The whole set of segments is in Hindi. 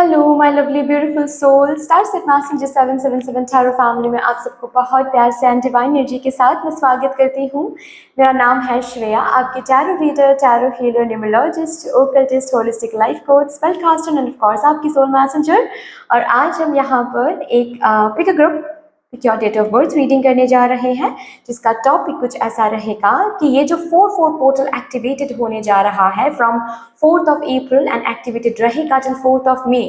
Hello my lovely beautiful soul star set messenger 777 tarot family में आप सबको बहुत प्यार से एंड डिवाइन एनर्जी के साथ मैं स्वागत करती हूँ। मेरा नाम है श्रेया, आपके tarot reader, tarot healer, numerologist, occultist, holistic life coach, spell caster and of course आपकी सोल मैसेंजर। और आज हम यहाँ पर एक pick a group your date of birth reading करने जा रहे हैं, जिसका टॉपिक कुछ ऐसा रहेगा कि ये जो 4-4 पोर्टल एक्टिवेटेड होने जा रहा है from 4th of April and activated रहेगा टिल 4th ऑफ मई,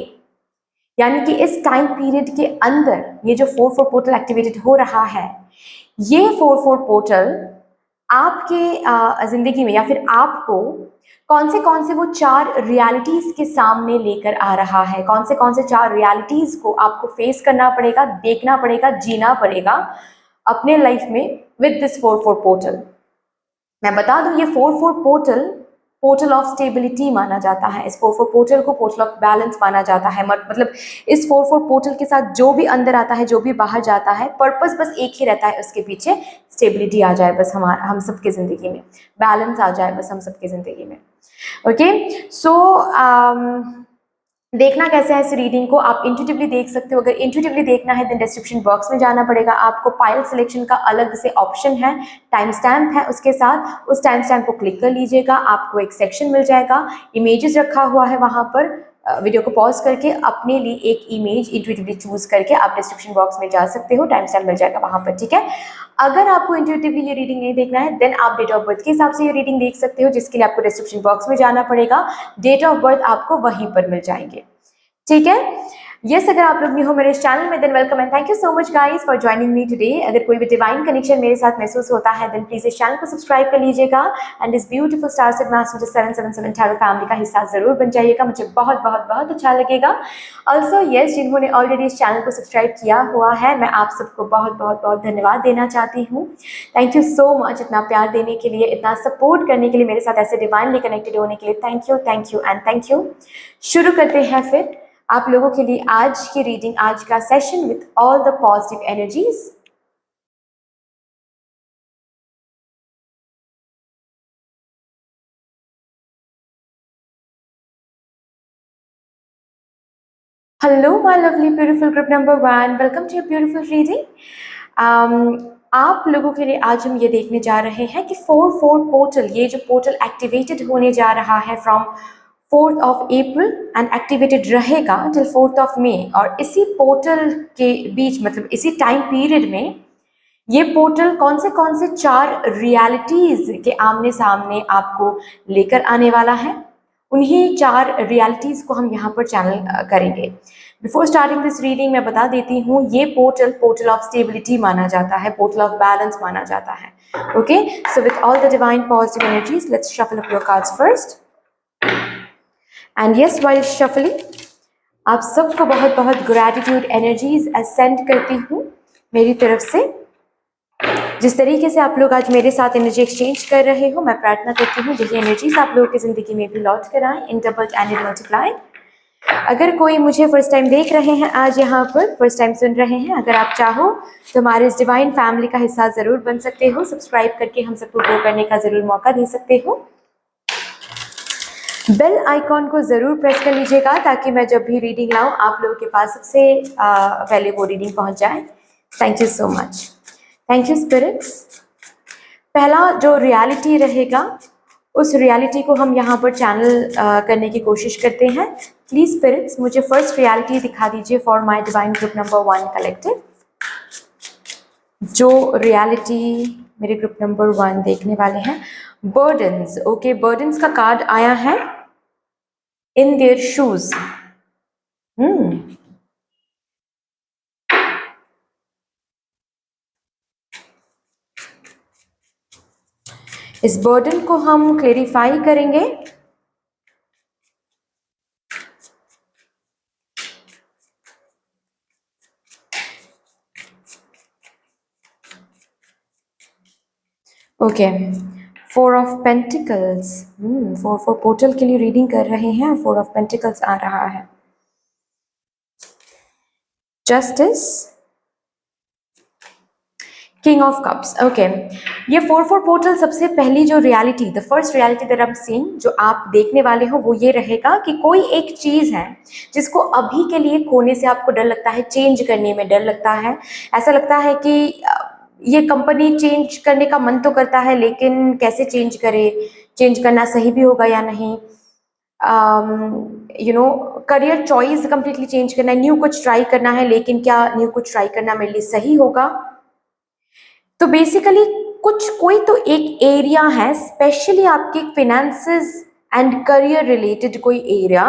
यानी कि इस टाइम पीरियड के अंदर ये जो 4-4 पोर्टल एक्टिवेटेड हो रहा है, ये 4-4 पोर्टल आपके जिंदगी में या फिर आपको कौन से वो 4 रियलिटीज के सामने लेकर आ रहा है, कौन से 4 रियलिटीज को आपको फेस करना पड़ेगा, देखना पड़ेगा, जीना पड़ेगा अपने लाइफ में विद दिस 4-4 पोर्टल। मैं बता दूं, ये 4-4 पोर्टल ऑफ स्टेबिलिटी माना जाता है। इस 4-4 पोर्टल को पोर्टल ऑफ बैलेंस माना जाता है। मतलब इस 4-4 पोर्टल के साथ जो भी अंदर आता है, जो भी बाहर जाता है, पर्पस बस एक ही रहता है, उसके पीछे स्टेबिलिटी आ जाए बस हम सबके ज़िंदगी में, बैलेंस आ जाए बस हम सबके ज़िंदगी में। ओके, सो देखना कैसे है इस रीडिंग को, आप इंट्यूटिवली देख सकते हो। अगर इंट्यूटिवली देखना है देन डिस्क्रिप्शन बॉक्स में जाना पड़ेगा आपको। पाइल सिलेक्शन का अलग से ऑप्शन है, टाइम स्टैम्प है उसके साथ, उस टाइम स्टैम्प को क्लिक कर लीजिएगा, आपको एक सेक्शन मिल जाएगा, इमेजेस रखा हुआ है वहाँ पर। वीडियो को पॉज करके अपने लिए एक इमेज इंट्यूटिवली चूज करके आप डिस्क्रिप्शन बॉक्स में जा सकते हो, टाइम स्टैम्प मिल जाएगा वहाँ पर, ठीक है। अगर आपको इंट्यूटिवली ये रीडिंग नहीं देखना है देन आप डेट ऑफ बर्थ के हिसाब से ये रीडिंग देख सकते हो, जिसके लिए आपको डिस्क्रिप्शन बॉक्स में जाना पड़ेगा। डेट ऑफ बर्थ आपको वहीं पर मिल जाएंगे, ठीक है। यस, अगर आप लोग न्यू हो मेरे चैनल में than welcome and thank you so much guys for joining me today. अगर कोई भी डिवाइन कनेक्शन मेरे साथ महसूस होता है देन प्लीज इस चैनल को सब्सक्राइब कर लीजिएगा एंड इस beautiful star set messenger 777 tarot family का हिस्सा जरूर बन जाइएगा, मुझे बहुत बहुत बहुत अच्छा लगेगा। ऑल्सो यस, जिन्होंने ऑलरेडी इस चैनल को सब्सक्राइब किया हुआ है, मैं आप सबको बहुत बहुत बहुत धन्यवाद देना चाहती हूँ। थैंक यू सो मच इतना प्यार देने के लिए, इतना सपोर्ट करने के लिए, मेरे साथ ऐसे डिवाइनली कनेक्टेड होने के लिए thank you and thank you. शुरू करते हैं फिर आप लोगों के लिए आज की रीडिंग, आज का session with all the positive energies. Hello my lovely beautiful group number 1, welcome to your beautiful reading. आप लोगों के लिए आज हम ये देखने जा रहे हैं कि 4-4 पोर्टल, ये जो पोर्टल एक्टिवेटेड होने जा रहा है from 4th of April and activated रहेगा टिल 4th ऑफ मई, और इसी पोर्टल के बीच, मतलब इसी टाइम पीरियड में ये पोर्टल कौन से 4 रियलिटीज के आमने सामने आपको लेकर आने वाला है, उन्हीं 4 रियलिटीज को हम यहाँ पर चैनल करेंगे। बिफोर स्टार्टिंग दिस रीडिंग मैं बता देती हूँ, ये पोर्टल ऑफ स्टेबिलिटी माना जाता है, पोर्टल ऑफ बैलेंस माना जाता है। Okay, so with all the divine positive energies let's shuffle up your cards first and yes, while shuffling आप सबको बहुत बहुत ग्रैटिट्यूड एनर्जीज असेंड करती हूँ मेरी तरफ से। जिस तरीके से आप लोग आज मेरे साथ एनर्जी एक्सचेंज कर रहे हो, मैं प्रार्थना करती हूँ यही एनर्जीज आप लोगों की जिंदगी में भी लौट कर आए in double and in multiply. अगर कोई मुझे फर्स्ट टाइम देख रहे हैं, आज यहाँ पर फर्स्ट टाइम सुन रहे हैं, अगर आप चाहो तो हमारे इस डिवाइन फैमिली का हिस्सा जरूर बन सकते हो, सब्सक्राइब करके हम सबको ग्रो करने का जरूर मौका दे सकते हो। बेल आइकॉन को जरूर प्रेस कर लीजिएगा ताकि मैं जब भी रीडिंग लाऊं आप लोगों के पास सबसे पहले वो रीडिंग पहुंच जाए। Thank you so much, thank you spirits. पहला जो रियलिटी रहेगा उस रियलिटी को हम यहाँ पर चैनल करने की कोशिश करते हैं। प्लीज स्पिरिट्स मुझे फर्स्ट रियलिटी दिखा दीजिए for my divine group number 1 collective. जो रियलिटी मेरे ग्रुप नंबर 1 देखने वाले हैं, बर्डन्स। ओके, बर्डन्स का कार्ड आया है इन देयर शूज। इस बर्डन को हम क्लेरिफाई करेंगे। Okay, 4 of pentacles. 4 पोर्टल के लिए रीडिंग कर रहे हैं, 4 ऑफ पेंटिकल्स आ रहा है। Justice, king of cups, okay. ये 4-4 पोर्टल सबसे पहली जो reality, the first reality that I am seeing, जो आप देखने वाले हो वो ये रहेगा कि कोई एक चीज़ है जिसको अभी के लिए खोने से आपको डर लगता है, चेंज करने में डर लगता है। ऐसा लगता है कि ये कंपनी चेंज करने का मन तो करता है लेकिन कैसे चेंज करे, चेंज करना सही भी होगा या नहीं। करियर चॉइस कंप्लीटली चेंज करना है, न्यू कुछ ट्राई करना है, लेकिन क्या न्यू कुछ ट्राई करना मेरे लिए सही होगा। तो बेसिकली कोई तो एक एरिया है, स्पेशली आपके फिनेंसेस एंड करियर रिलेटेड कोई एरिया,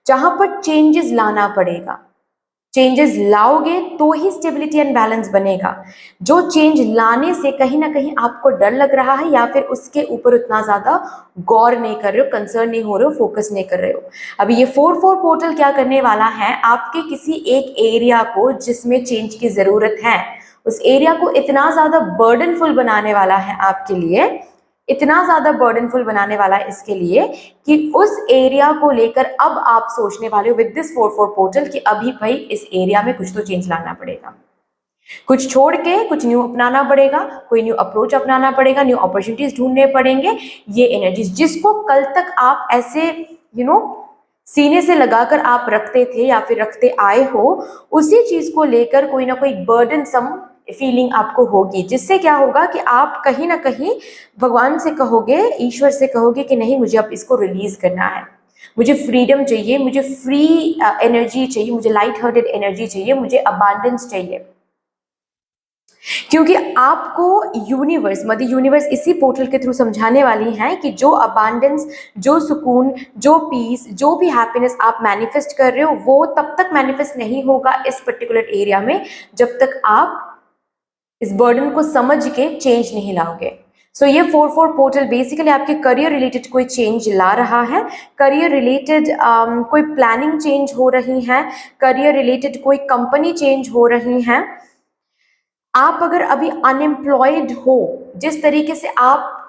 जहां पर चेंजेस लाना पड़ेगा। चेंजेस लाओगे तो ही स्टेबिलिटी एंड बैलेंस बनेगा। जो चेंज लाने से कहीं ना कहीं आपको डर लग रहा है या फिर उसके ऊपर उतना ज्यादा गौर नहीं कर रहे हो, कंसर्न नहीं हो रहे हो, फोकस नहीं कर रहे हो। अभी ये 4-4 पोर्टल क्या करने वाला है, आपके किसी एक एरिया को जिसमें चेंज की जरूरत है, उस एरिया को इतना ज्यादा बर्डनफुल बनाने वाला है आपके लिए, इतना ज्यादा बर्डनफुल बनाने वाला है इसके लिए कि उस एरिया को लेकर अब आप सोचने वाले हो विद दिस 4-4 पोर्टल कि अभी भाई इस एरिया में कुछ तो चेंज लाना पड़ेगा, कुछ छोड़ के कुछ न्यू अपनाना पड़ेगा, कोई न्यू अप्रोच अपनाना पड़ेगा, न्यू अपॉर्चुनिटीज ढूंढने पड़ेंगे। ये एनर्जीज जिसको कल तक आप ऐसे सीने से लगाकर आप रखते थे या फिर रखते आए हो, उसी चीज को लेकर कोई ना कोई बर्डन सम फीलिंग आपको होगी, जिससे क्या होगा कि आप कहीं ना कहीं भगवान से कहोगे, ईश्वर से कहोगे कि नहीं मुझे अब इसको रिलीज करना है, मुझे फ्रीडम चाहिए, मुझे फ्री एनर्जी चाहिए, मुझे लाइट हार्टेड एनर्जी चाहिए, मुझे अबांडेंस चाहिए। क्योंकि आपको यूनिवर्स, मदर यूनिवर्स इसी पोर्टल के थ्रू समझाने वाली है कि जो अबांडेंस, जो सुकून, जो पीस, जो भी हैप्पीनेस आप मैनिफेस्ट कर रहे हो वो तब तक मैनिफेस्ट नहीं होगा इस पर्टिकुलर एरिया में जब तक आप इस बर्डन को समझ के चेंज नहीं लाओगे। सो ये 4-4 पोर्टल बेसिकली आपके करियर रिलेटेड कोई चेंज ला रहा है, करियर रिलेटेड कोई प्लानिंग चेंज हो रही है, करियर रिलेटेड कोई कंपनी चेंज हो रही है। आप अगर अभी अनएम्प्लॉयड हो, जिस तरीके से आप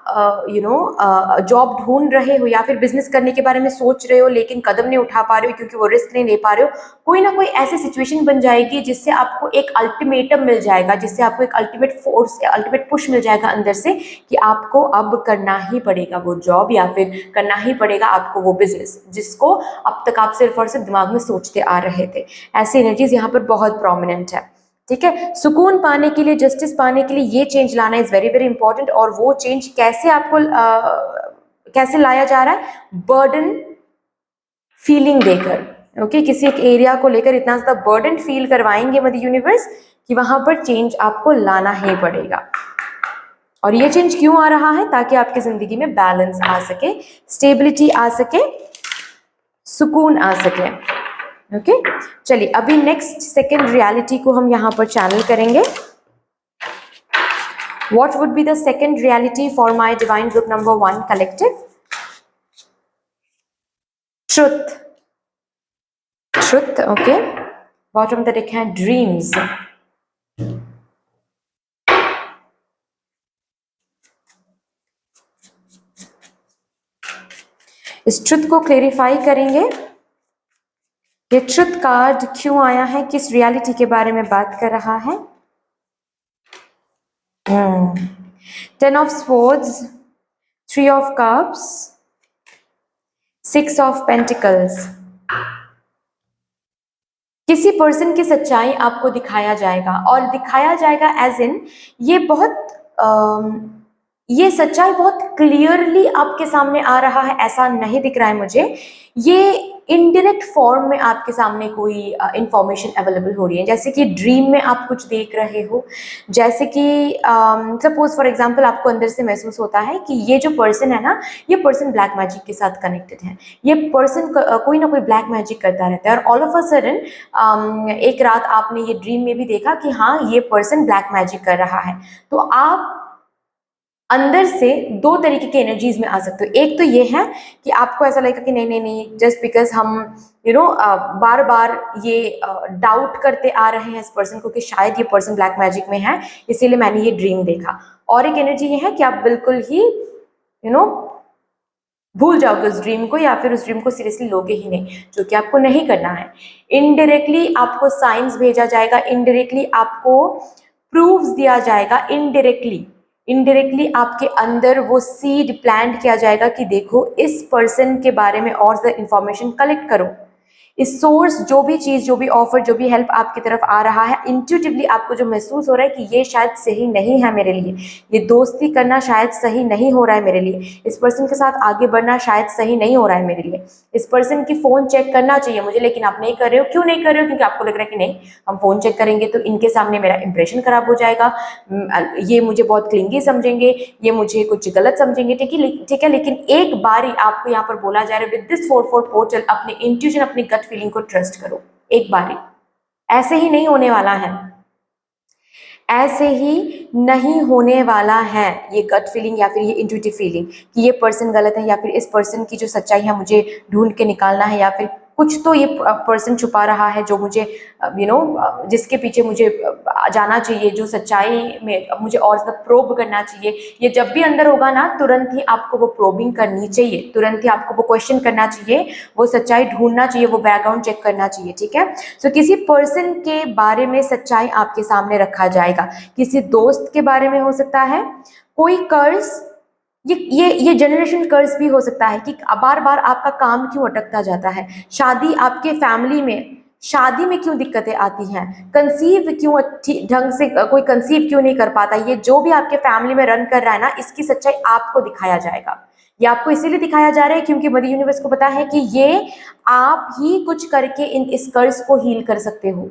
जॉब ढूंढ रहे हो या फिर बिजनेस करने के बारे में सोच रहे हो लेकिन कदम नहीं उठा पा रहे हो क्योंकि वो रिस्क नहीं ले पा रहे हो, कोई ना कोई ऐसी सिचुएशन बन जाएगी जिससे आपको एक अल्टीमेटम मिल जाएगा, जिससे आपको एक अल्टीमेट फोर्स, अल्टीमेट पुश मिल जाएगा अंदर से कि आपको अब करना ही पड़ेगा वो जॉब या फिर करना ही पड़ेगा आपको वो बिजनेस जिसको अब तक आप सिर्फ और सिर्फ दिमाग में सोचते आ रहे थे। ऐसी एनर्जीज यहाँ पर बहुत प्रोमिनेंट है। ठीक है, सुकून पाने के लिए, जस्टिस पाने के लिए ये चेंज लाना इज वेरी वेरी इंपॉर्टेंट। और वो चेंज कैसे आपको कैसे लाया जा रहा है, बर्डन फीलिंग देकर। ओके, किसी एक एरिया को लेकर इतना ज्यादा बर्डन फील करवाएंगे मदर यूनिवर्स कि वहां पर चेंज आपको लाना ही पड़ेगा। और ये चेंज क्यों आ रहा है, ताकि आपकी जिंदगी में बैलेंस आ सके, स्टेबिलिटी आ सके, सुकून आ सके। ओके, चलिए अभी नेक्स्ट सेकेंड रियलिटी को हम यहां पर चैनल करेंगे। What would be the second reality for my divine group number 1 collective? Truth. Truth, okay. Bottom of the deck है dreams. इस ट्रुथ को क्लेरिफाई करेंगे। ये ट्रुथ कार्ड क्यों आया है, किस रियलिटी के बारे में बात कर रहा है। 10 of swords, 3 of cups, 6 of pentacles। किसी पर्सन की सच्चाई आपको दिखाया जाएगा, और दिखाया जाएगा एज इन ये सच्चाई बहुत क्लियरली आपके सामने आ रहा है, ऐसा नहीं दिख रहा है मुझे। ये इनडायरेक्ट फॉर्म में आपके सामने कोई इंफॉर्मेशन अवेलेबल हो रही है, जैसे कि ड्रीम में आप कुछ देख रहे हो, जैसे कि सपोज फॉर एग्जांपल आपको अंदर से महसूस होता है कि ये जो पर्सन है ना, ये पर्सन ब्लैक मैजिक के साथ कनेक्टेड है, ये पर्सन कोई ना कोई ब्लैक मैजिक करता रहता है, और ऑल ऑफ अ सडन एक रात आपने ये ड्रीम में भी देखा कि हाँ ये पर्सन ब्लैक मैजिक कर रहा है। तो आप अंदर से 2 तरीके के एनर्जीज में आ सकते हो। एक तो ये है कि आपको ऐसा लगेगा कि नहीं नहीं नहीं, जस्ट बिकॉज हम बार बार ये डाउट करते आ रहे हैं इस पर्सन को कि शायद ये पर्सन ब्लैक मैजिक में है, इसीलिए मैंने ये ड्रीम देखा। और एक एनर्जी ये है कि आप बिल्कुल ही भूल जाओगे उस ड्रीम को, या फिर उस ड्रीम को सीरियसली लोगे ही नहीं, जो कि आपको नहीं करना है। इनडायरेक्टली आपको साइंस भेजा जाएगा, इनडायरेक्टली आपको प्रूफ्स दिया जाएगा इनडायरेक्टली आपके अंदर वो सीड प्लांट किया जाएगा कि देखो इस पर्सन के बारे में और ज़्यादा इंफॉर्मेशन कलेक्ट करो। इस सोर्स जो भी चीज़, जो भी ऑफर, जो भी हेल्प आपकी तरफ आ रहा है, इंट्यूटिवली आपको जो महसूस हो रहा है कि ये शायद सही नहीं है मेरे लिए, ये दोस्ती करना शायद सही नहीं हो रहा है मेरे लिए, इस पर्सन के साथ आगे बढ़ना शायद सही नहीं हो रहा है मेरे लिए, इस पर्सन की फ़ोन चेक करना चाहिए मुझे लेकिन आप नहीं कर रहे हो। क्यों नहीं कर रहे हो? क्योंकि आपको लग रहा है कि नहीं, हम फ़ोन चेक करेंगे तो इनके सामने मेरा इंप्रेशन खराब हो जाएगा, ये मुझे बहुत क्लिंगी समझेंगे, ये मुझे कुछ गलत समझेंगे। ठीक है, लेकिन एक बारी आपको यहाँ पर बोला जा रहा है विद दिस 4-4 पोर्टल, अपने इंट्यूशन, अपनी गट फीलिंग को ट्रस्ट करो एक बारी। ऐसे ही नहीं होने वाला है, ऐसे ही नहीं होने वाला है ये गट फीलिंग या फिर ये इंट्यूटिव फीलिंग कि ये पर्सन गलत है या फिर इस पर्सन की जो सच्चाई है मुझे ढूंढ के निकालना है, या फिर कुछ तो ये पर्सन छुपा रहा है जो मुझे जिसके पीछे मुझे जाना चाहिए, जो सच्चाई में मुझे और ज़्यादा प्रोब करना चाहिए। ये जब भी अंदर होगा ना, तुरंत ही आपको वो प्रोबिंग करनी चाहिए, तुरंत ही आपको वो क्वेश्चन करना चाहिए, वो सच्चाई ढूंढना चाहिए, वो बैकग्राउंड चेक करना चाहिए। ठीक है, सो किसी पर्सन के बारे में सच्चाई आपके सामने रखा जाएगा, किसी दोस्त के बारे में हो सकता है, कोई कर्ज, ये जनरेशन कर्ज भी हो सकता है कि बार बार आपका काम क्यों अटकता जाता है, शादी आपके फैमिली में, शादी में क्यों दिक्कतें आती हैं, कंसीव क्यों ढंग से कोई कंसीव क्यों नहीं कर पाता, ये जो भी आपके फैमिली में रन कर रहा है ना, इसकी सच्चाई आपको दिखाया जाएगा। ये आपको इसीलिए दिखाया जा रहा है क्योंकि मदर यूनिवर्स को पता है कि ये आप ही कुछ करके इस कर्ज को हील कर सकते हो।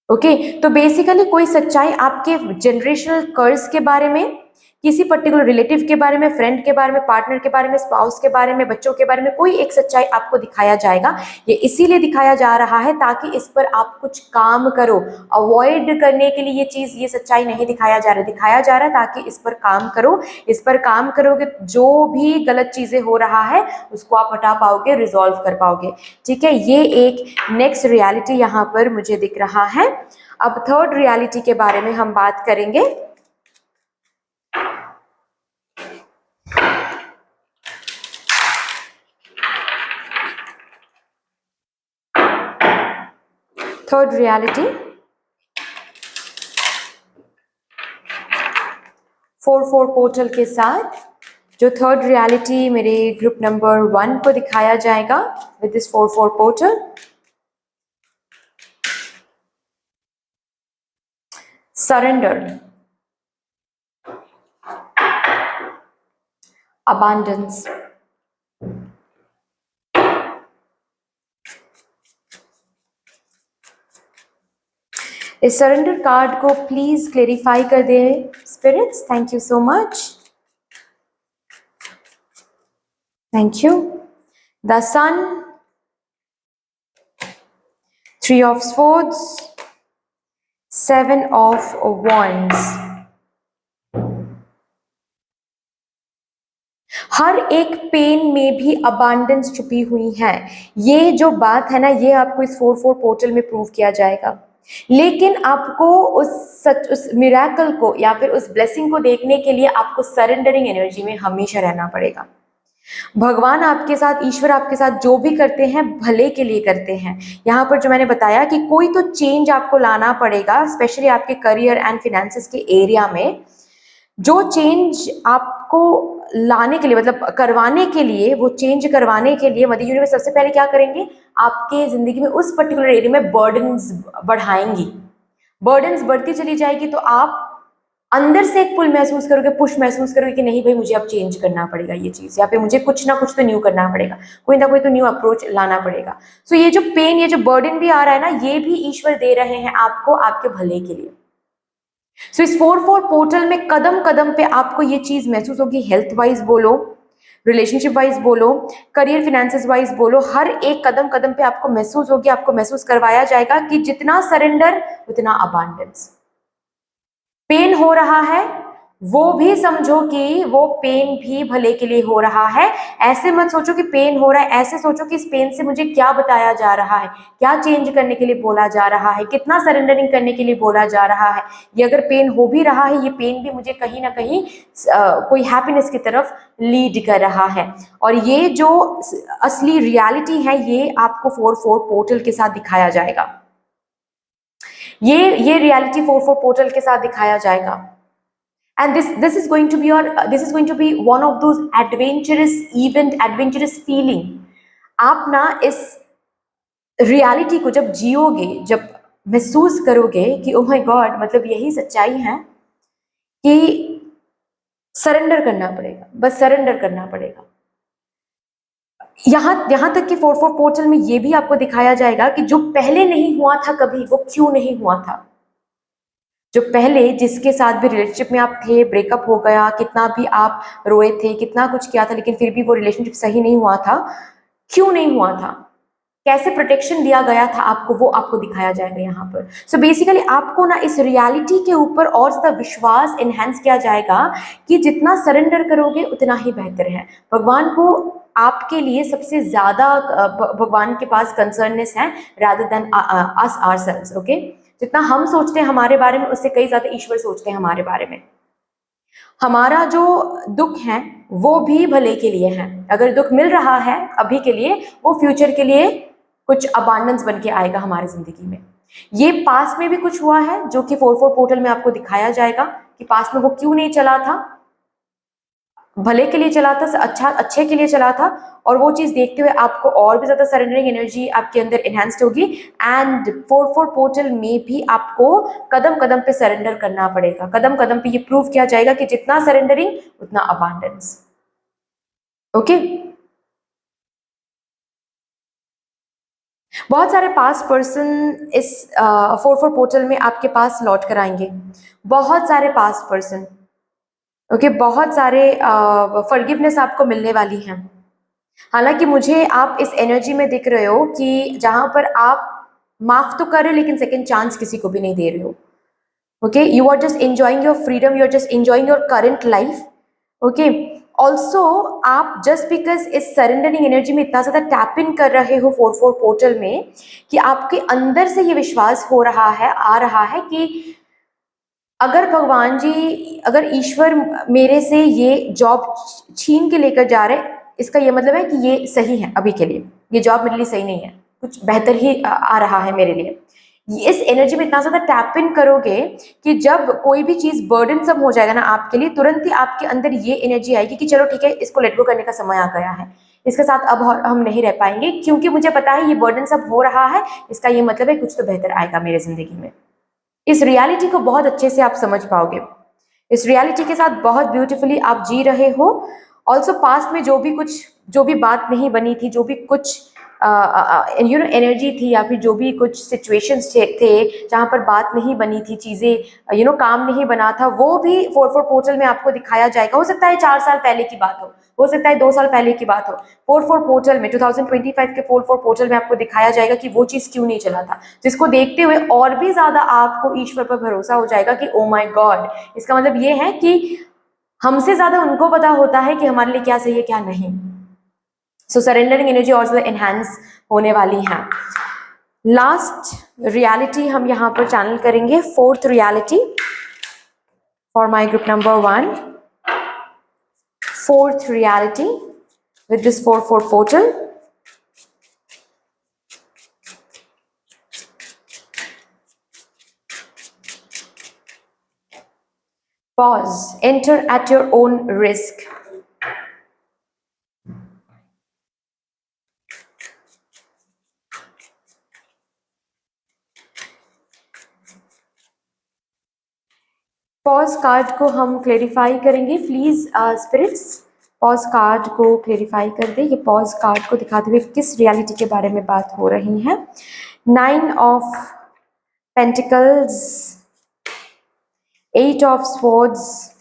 ओके, तो बेसिकली कोई सच्चाई आपके जनरेशनल कर्ज के बारे में, किसी पर्टिकुलर रिलेटिव के बारे में, फ्रेंड के बारे में, पार्टनर के बारे में, स्पाउस के बारे में, बच्चों के बारे में, कोई एक सच्चाई आपको दिखाया जाएगा। ये इसीलिए दिखाया जा रहा है ताकि इस पर आप कुछ काम करो। अवॉइड करने के लिए ये चीज़, ये सच्चाई नहीं दिखाया जा रहा है, दिखाया जा रहा है ताकि इस पर काम करो। इस पर काम करोगे जो भी गलत चीज़ें हो रहा है उसको आप हटा पाओगे, रिजॉल्व कर पाओगे। ठीक है, ये एक नेक्स्ट रियलिटी यहाँ पर मुझे दिख रहा है। अब थर्ड रियलिटी के बारे में हम बात करेंगे। थर्ड रियलिटी 4-4 पोर्टल के साथ, जो थर्ड रियलिटी मेरे ग्रुप नंबर 1 को दिखाया जाएगा with this 4-4 portal. Surrender, abundance, इस सरेंडर कार्ड को प्लीज क्लेरिफाई कर दें spirits. Thank you so much, thank you. The sun, 3 of swords, 7 of wands। हर एक पेन में भी अबांडेंस छुपी हुई है। ये जो बात है ना, ये आपको इस 4-4 पोर्टल में प्रूव किया जाएगा। लेकिन आपको उस मिरेकल को या फिर उस ब्लेसिंग को देखने के लिए आपको सरेंडरिंग एनर्जी में हमेशा रहना पड़ेगा। भगवान आपके साथ, ईश्वर आपके साथ जो भी करते हैं भले के लिए करते हैं। यहाँ पर जो मैंने बताया कि कोई तो चेंज आपको लाना पड़ेगा, स्पेशली आपके करियर एंड फिनेंसेस के एरिया में। जो चेंज आपको लाने के लिए, मतलब करवाने के लिए, वो चेंज करवाने के लिए मदर यूनिवर्स सबसे पहले क्या करेंगे, आपके जिंदगी में उस पर्टिकुलर एरिया में बर्डन्स बढ़ाएंगी। बर्डन्स बढ़ती चली जाएगी तो आप अंदर से एक पुल महसूस करोगे, पुश महसूस करोगे कि नहीं भाई मुझे अब चेंज करना पड़ेगा ये चीज़, या फिर मुझे कुछ ना कुछ तो न्यू करना पड़ेगा, कोई ना कोई तो न्यू अप्रोच लाना पड़ेगा। सो ये जो पेन, ये जो बर्डन भी आ रहा है ना, ये भी ईश्वर दे रहे हैं आपको आपके भले के लिए। सो इस 4-4 पोर्टल में कदम कदम पे आपको ये चीज़ महसूस होगी। हेल्थ वाइज बोलो, रिलेशनशिप वाइज बोलो, करियर फिनेंसेस वाइज बोलो, हर एक कदम कदम पे आपको महसूस होगी, आपको महसूस करवाया जाएगा कि जितना सरेंडर उतना अबांडेंस। पेन हो रहा है वो भी समझो कि वो पेन भी भले के लिए हो रहा है। ऐसे मत सोचो कि पेन हो रहा है, ऐसे सोचो कि इस पेन से मुझे क्या बताया जा रहा है, क्या चेंज करने के लिए बोला जा रहा है, कितना सरेंडरिंग करने के लिए बोला जा रहा है। ये अगर पेन हो भी रहा है, ये पेन भी मुझे कहीं ना कहीं कोई हैप्पीनेस की तरफ लीड कर रहा है। और ये जो असली रियलिटी है ये आपको 4-4 पोर्टल के साथ दिखाया जाएगा। ये रियलिटी 4-4 पोर्टल के साथ दिखाया जाएगा। And this is going to be your, this is going to be one of those adventurous event, adventurous feeling. आप ना इस रियलिटी को जब जियोगे, जब महसूस करोगे कि ओ माय गॉड, मतलब यही सच्चाई है कि सरेंडर करना पड़ेगा, बस सरेंडर करना पड़ेगा। यहाँ तक कि 4-4 पोर्टल में ये भी आपको दिखाया जाएगा कि जो पहले नहीं हुआ था कभी, वो क्यों नहीं हुआ था। जो पहले जिसके साथ भी रिलेशनशिप में आप थे, ब्रेकअप हो गया, कितना भी आप रोए थे, कितना कुछ किया था, लेकिन फिर भी वो रिलेशनशिप सही नहीं हुआ था, क्यों नहीं हुआ था, कैसे प्रोटेक्शन दिया गया था आपको, वो आपको दिखाया जाएगा यहाँ पर। सो बेसिकली आपको ना इस रियलिटी के ऊपर और ज़्यादा विश्वास इन्हेंस किया जाएगा कि जितना सरेंडर करोगे उतना ही बेहतर है। भगवान को आपके लिए सबसे ज़्यादा भगवान के पास कंसर्ननेस है rather than us ourselves. Okay, जितना हम सोचते हैं हमारे बारे में, उससे कई ज़्यादा ईश्वर सोचते हैं हमारे बारे में। हमारा जो दुख है वो भी भले के लिए है। अगर दुख मिल रहा है अभी के लिए, वो फ्यूचर के लिए कुछ अबांडेंस बन के आएगा हमारी जिंदगी में। ये पास्ट में भी कुछ हुआ है जो कि 4-4 पोर्टल में आपको दिखाया जाएगा कि पास्ट में वो क्यों नहीं चला था, भले के लिए चला था, अच्छे के लिए चला था। और वो चीज़ देखते हुए आपको और भी ज़्यादा सरेंडरिंग एनर्जी आपके अंदर एनहांस्ड होगी। एंड 4-4 पोर्टल में भी आपको कदम कदम पे सरेंडर करना पड़ेगा। कदम कदम पे ये प्रूव किया जाएगा कि जितना सरेंडरिंग उतना अबांडेंस। ओके, बहुत सारे पास्ट पर्सन इस 4-4 पोर्टल में आपके पास लौट कर आएंगे। बहुत सारे पास्ट पर्सन, ओके, बहुत सारे फॉरगिवनेस आपको मिलने वाली हैं। हालांकि मुझे आप इस एनर्जी में दिख रहे हो कि जहां पर आप माफ तो कर रहे हो लेकिन सेकंड चांस किसी को भी नहीं दे रहे हो। Okay, you are just enjoying your freedom, you are just enjoying your current life. Okay, also आप जस्ट बिकॉज इस सरेंडरिंग एनर्जी में इतना ज़्यादा टैप इन कर रहे हो 4-4 पोर्टल में कि आपके अंदर से ये विश्वास हो रहा है, आ रहा है कि अगर भगवान जी, अगर ईश्वर मेरे से ये जॉब छीन के लेकर जा रहे, इसका ये मतलब है कि ये सही है अभी के लिए, ये जॉब मेरे लिए सही नहीं है, कुछ बेहतर ही आ रहा है मेरे लिए। इस एनर्जी में इतना ज़्यादा टैप इन करोगे कि जब कोई भी चीज़ बर्डन सब हो जाएगा ना आपके लिए, तुरंत ही आपके अंदर ये एनर्जी आएगी कि चलो ठीक है, इसको लेट गो करने का समय आ गया है, इसके साथ अब हम नहीं रह पाएंगे, क्योंकि मुझे पता है ये बर्डन सब हो रहा है, इसका ये मतलब है कुछ तो बेहतर आएगा मेरे जिंदगी में। इस रियलिटी को बहुत अच्छे से आप समझ पाओगे। इस रियलिटी के साथ बहुत ब्यूटीफुली आप जी रहे हो। ऑल्सो पास्ट में जो भी बात नहीं बनी थी, जो भी कुछ एनर्जी थी या फिर जो भी कुछ सिचुएशंस थे जहाँ पर बात नहीं बनी थी, चीज़ें काम नहीं बना था, वो भी 4-4 पोर्टल में आपको दिखाया जाएगा। हो सकता है 4 साल पहले की बात हो सकता है 2 साल पहले की बात हो। 4-4 पोर्टल में 2025 के 4-4 पोर्टल में आपको दिखाया जाएगा कि वो चीज़ क्यों नहीं चला था, जिसको देखते हुए और भी ज़्यादा आपको ईश्वर पर भरोसा हो जाएगा कि ओ माई गॉड, इसका मतलब ये है कि हमसे ज़्यादा उनको पता होता है कि हमारे लिए क्या सही है क्या नहीं। सो सरेंडरिंग एनर्जी और ज़्यादा एनहांस होने वाली है। लास्ट रियलिटी हम यहाँ पर चैनल करेंगे, 4th reality for my group number 1। 4th reality with this 4-4 portal. Pause. Enter at your own risk. Pause card को हम क्लेरिफाई करेंगे। प्लीज स्पिरिट्स पॉज कार्ड को क्लेरिफाई कर दे। ये पॉज कार्ड को दिखाते हुए किस रियलिटी के बारे में बात हो रही है। 9 of pentacles, 8 of swords,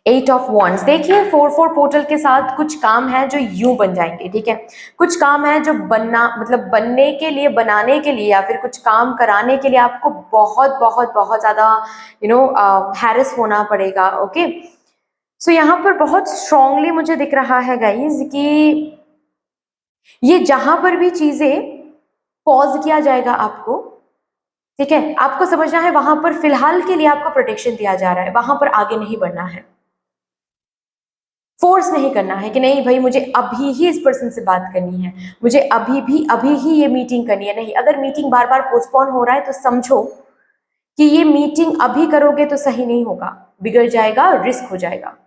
8 of wands. देखिए 4-4 पोर्टल के साथ कुछ काम है जो यूं बन जाएंगे, ठीक है। कुछ काम है जो बनना, मतलब बनने के लिए, बनाने के लिए या फिर कुछ काम कराने के लिए आपको बहुत बहुत बहुत ज़्यादा हैरेस होना पड़ेगा। ओके, सो यहाँ पर बहुत स्ट्रांगली मुझे दिख रहा है गाइज कि ये जहां पर भी चीज़ें पॉज किया जाएगा आपको, ठीक है, आपको समझना है वहां पर फिलहाल के लिए आपको प्रोटेक्शन दिया जा रहा है, वहां पर आगे नहीं बढ़ना है। फोर्स नहीं करना है कि नहीं भाई मुझे अभी ही इस पर्सन से बात करनी है, मुझे अभी ही ये मीटिंग करनी है। नहीं, अगर मीटिंग बार बार पोस्टपोन हो रहा है तो समझो कि ये मीटिंग अभी करोगे तो सही नहीं होगा, बिगड़ जाएगा, रिस्क हो जाएगा।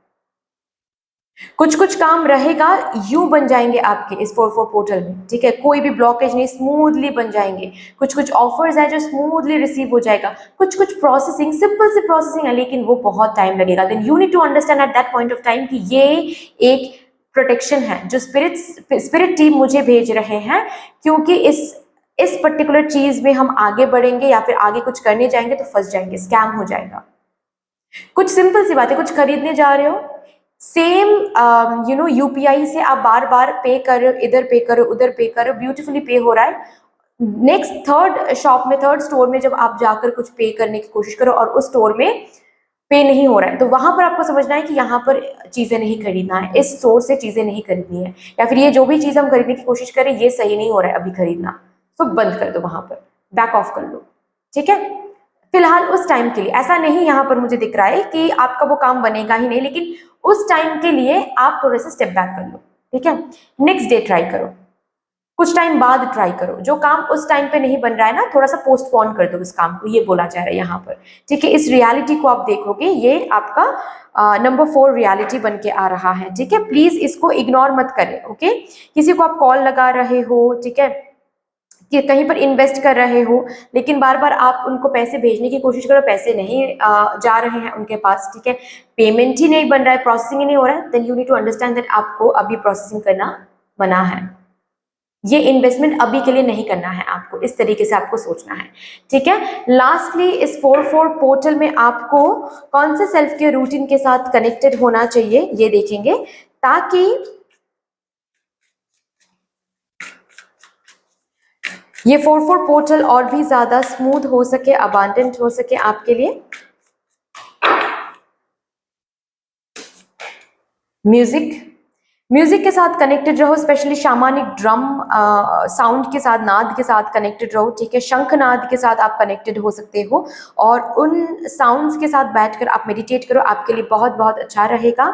कुछ कुछ काम रहेगा, यूं बन जाएंगे आपके इस 4-4 पोर्टल में, ठीक है, कोई भी ब्लॉकेज नहीं, स्मूथली बन जाएंगे। कुछ कुछ ऑफर्स है जो स्मूथली रिसीव हो जाएगा, कुछ कुछ प्रोसेसिंग, सिंपल सी प्रोसेसिंग है लेकिन वो बहुत टाइम लगेगा। Then you need to understand at that point of time कि ये एक प्रोटेक्शन है जो स्पिरिट टीम मुझे भेज रहे हैं, क्योंकि इस पर्टिकुलर चीज में हम आगे बढ़ेंगे या फिर आगे कुछ करने जाएंगे तो फंस जाएंगे, स्कैम हो जाएगा। कुछ सिंपल सी बात है, कुछ खरीदने जा रहे हो, सेम यूपीआई से आप बार बार पे कर रहे हो, इधर पे करो उधर पे करो, ब्यूटीफुली पे हो रहा है। नेक्स्ट थर्ड शॉप में, थर्ड स्टोर में जब आप जाकर कुछ पे करने की कोशिश करो और उस स्टोर में पे नहीं हो रहा है, तो वहां पर आपको समझना है कि यहाँ पर चीजें नहीं खरीदना है, इस स्टोर से चीजें नहीं खरीदनी है, या फिर ये जो भी चीज हम खरीदने की कोशिश करें ये सही नहीं हो रहा है अभी खरीदना, तो बंद कर दो, वहां पर बैक ऑफ कर लो, ठीक है। फिलहाल उस टाइम के लिए ऐसा नहीं यहाँ पर मुझे दिख रहा है कि आपका वो काम बनेगा ही नहीं, लेकिन उस टाइम के लिए आप थोड़े से स्टेप बैक कर लो, ठीक है। नेक्स्ट डे ट्राई करो, कुछ टाइम बाद ट्राई करो, जो काम उस टाइम पे नहीं बन रहा है ना, थोड़ा सा पोस्टपोन कर दो उस काम को, ये बोला जा रहा है यहाँ पर, ठीक है। इस रियलिटी को आप देखोगे, ये आपका नंबर 4 रियलिटी बन के आ रहा है, ठीक है। प्लीज इसको इग्नोर मत करें, ओके। किसी को आप कॉल लगा रहे हो, ठीक है, कि कहीं पर इन्वेस्ट कर रहे हो, लेकिन बार बार आप उनको पैसे भेजने की कोशिश करो, पैसे नहीं जा रहे हैं उनके पास, ठीक है, पेमेंट ही नहीं बन रहा है, प्रोसेसिंग ही नहीं हो रहा है, then you need to understand that आपको अभी प्रोसेसिंग करना मना है, ये इन्वेस्टमेंट अभी के लिए नहीं करना है आपको, इस तरीके से आपको सोचना है, ठीक है। लास्टली इस 4-4 पोर्टल में आपको कौन से सेल्फ केयर रूटीन के साथ कनेक्टेड होना चाहिए ये देखेंगे, ताकि ये 4-4 पोर्टल और भी ज्यादा स्मूथ हो सके, अबांडेंट हो सके आपके लिए। म्यूजिक के साथ कनेक्टेड रहो, स्पेशली शामानिक ड्रम साउंड के साथ, नाद के साथ कनेक्टेड रहो, ठीक है। शंख नाद के साथ आप कनेक्टेड हो सकते हो और उन साउंड्स के साथ बैठकर आप मेडिटेट करो, आपके लिए बहुत बहुत अच्छा रहेगा।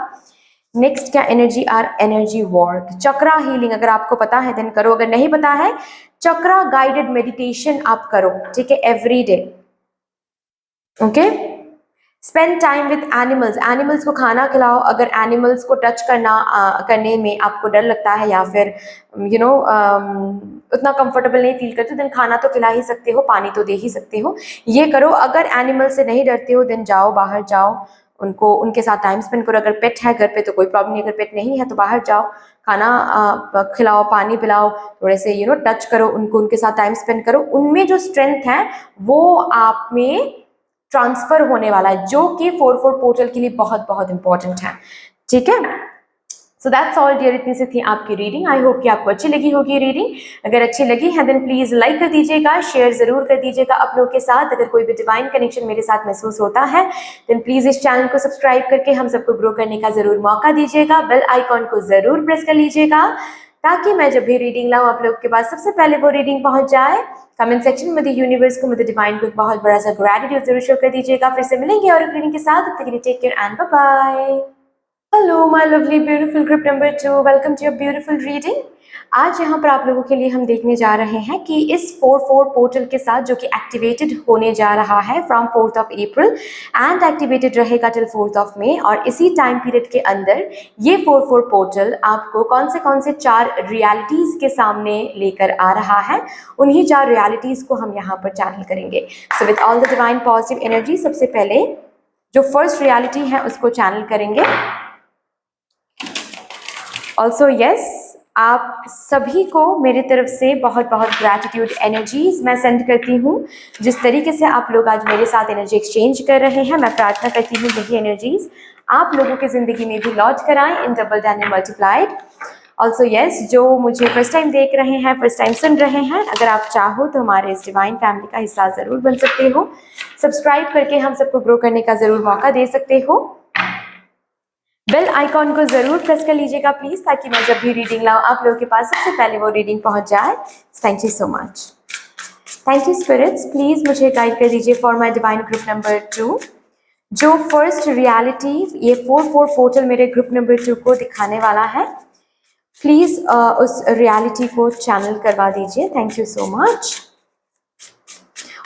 नेक्स्ट क्या एनर्जी एनर्जी वर्क, चक्रा हीलिंग, अगर आपको पता है देन करो, अगर नहीं पता है चक्रा गाइडेड मेडिटेशन आप करो, ठीक है, every day, okay. Spend time with animals, animals को खाना खिलाओ, अगर एनिमल्स को टच करने में आपको डर लगता है या फिर उतना कंफर्टेबल नहीं फील करते, देन खाना तो खिला ही सकते हो, पानी तो दे ही सकते हो, ये करो। अगर एनिमल से नहीं डरते हो देन जाओ, बाहर जाओ, उनके साथ टाइम स्पेंड करो। अगर पेट है घर पे तो कोई प्रॉब्लम नहीं, अगर पेट नहीं है तो बाहर जाओ, खाना खिलाओ, पानी पिलाओ, थोड़े से टच करो उनको, उनके साथ टाइम स्पेंड करो, उनमें जो स्ट्रेंथ है वो आप में ट्रांसफर होने वाला है, जो कि 4-4 पोर्टल के लिए बहुत बहुत इंपॉर्टेंट है, ठीक है। सो दैट्स ऑल डियर, इतनी सी थी आपकी रीडिंग। आई होप कि आपको अच्छी लगी होगी रीडिंग। अगर अच्छी लगी है देन प्लीज लाइक कर दीजिएगा, शेयर जरूर कर दीजिएगा अपनों के साथ। अगर कोई भी डिवाइन कनेक्शन मेरे साथ महसूस होता है देन प्लीज इस चैनल को सब्सक्राइब करके हम सबको ग्रो करने का जरूर मौका दीजिएगा। बेल आइकॉन को जरूर प्रेस कर लीजिएगा ताकि मैं जब भी रीडिंग लाऊं आप लोग के पास सबसे पहले वो रीडिंग पहुंच जाए। कमेंट सेक्शन में मुझे यूनिवर्स को, मुझे डिवाइन को एक बहुत बड़ा सा ग्रेटिट्यूड जरूर शो कर दीजिएगा। फिर से मिलेंगे और एक रीडिंग के साथ, तब तक के लिए take care and bye bye. Hello my lovely beautiful group number 2, welcome to your beautiful reading. आज यहाँ पर आप लोगों के लिए हम देखने जा रहे हैं कि इस 4-4 पोर्टल के साथ जो कि एक्टिवेटेड होने जा रहा है from 4th of April and activated रहेगा टिल 4th ऑफ मई, और इसी टाइम पीरियड के अंदर ये 4-4 पोर्टल आपको कौन से 4 रियलिटीज के सामने लेकर आ रहा है, उन्हीं 4 रियलिटीज को हम यहाँ पर चैनल करेंगे। So with all the divine positive energy, सबसे पहले जो फर्स्ट रियलिटी है उसको चैनल करेंगे। ऑल्सो यस, आप सभी को मेरी तरफ से बहुत बहुत ग्रैटिट्यूड एनर्जीज मैं सेंड करती हूँ। जिस तरीके से आप लोग आज मेरे साथ एनर्जी एक्सचेंज कर रहे हैं, मैं प्रार्थना करती हूँ यही एनर्जीज आप लोगों की ज़िंदगी में भी लॉन्च कराएं in double and multiplied. Also yes, जो मुझे फर्स्ट टाइम देख रहे हैं, फर्स्ट टाइम सुन रहे हैं, अगर आप चाहो तो हमारे इस डिवाइन फैमिली का हिस्सा ज़रूर बन सकते हो। सब्सक्राइब करके हम सबको ग्रो करने का ज़रूर मौका दे सकते हो। बेल आइकॉन को जरूर प्रेस कर लीजिएगा प्लीज, ताकि मैं जब भी रीडिंग लाऊं आप लोगों के पास सबसे पहले वो रीडिंग पहुंच जाए। Thank you so much. Thank you spirits, please मुझे गाइड कर दीजिए for my divine group number 2। जो फर्स्ट रियलिटी ये 4-4 पोर्टल मेरे ग्रुप नंबर 2 को दिखाने वाला है, प्लीज उस रियलिटी को चैनल करवा दीजिए। Thank you so much.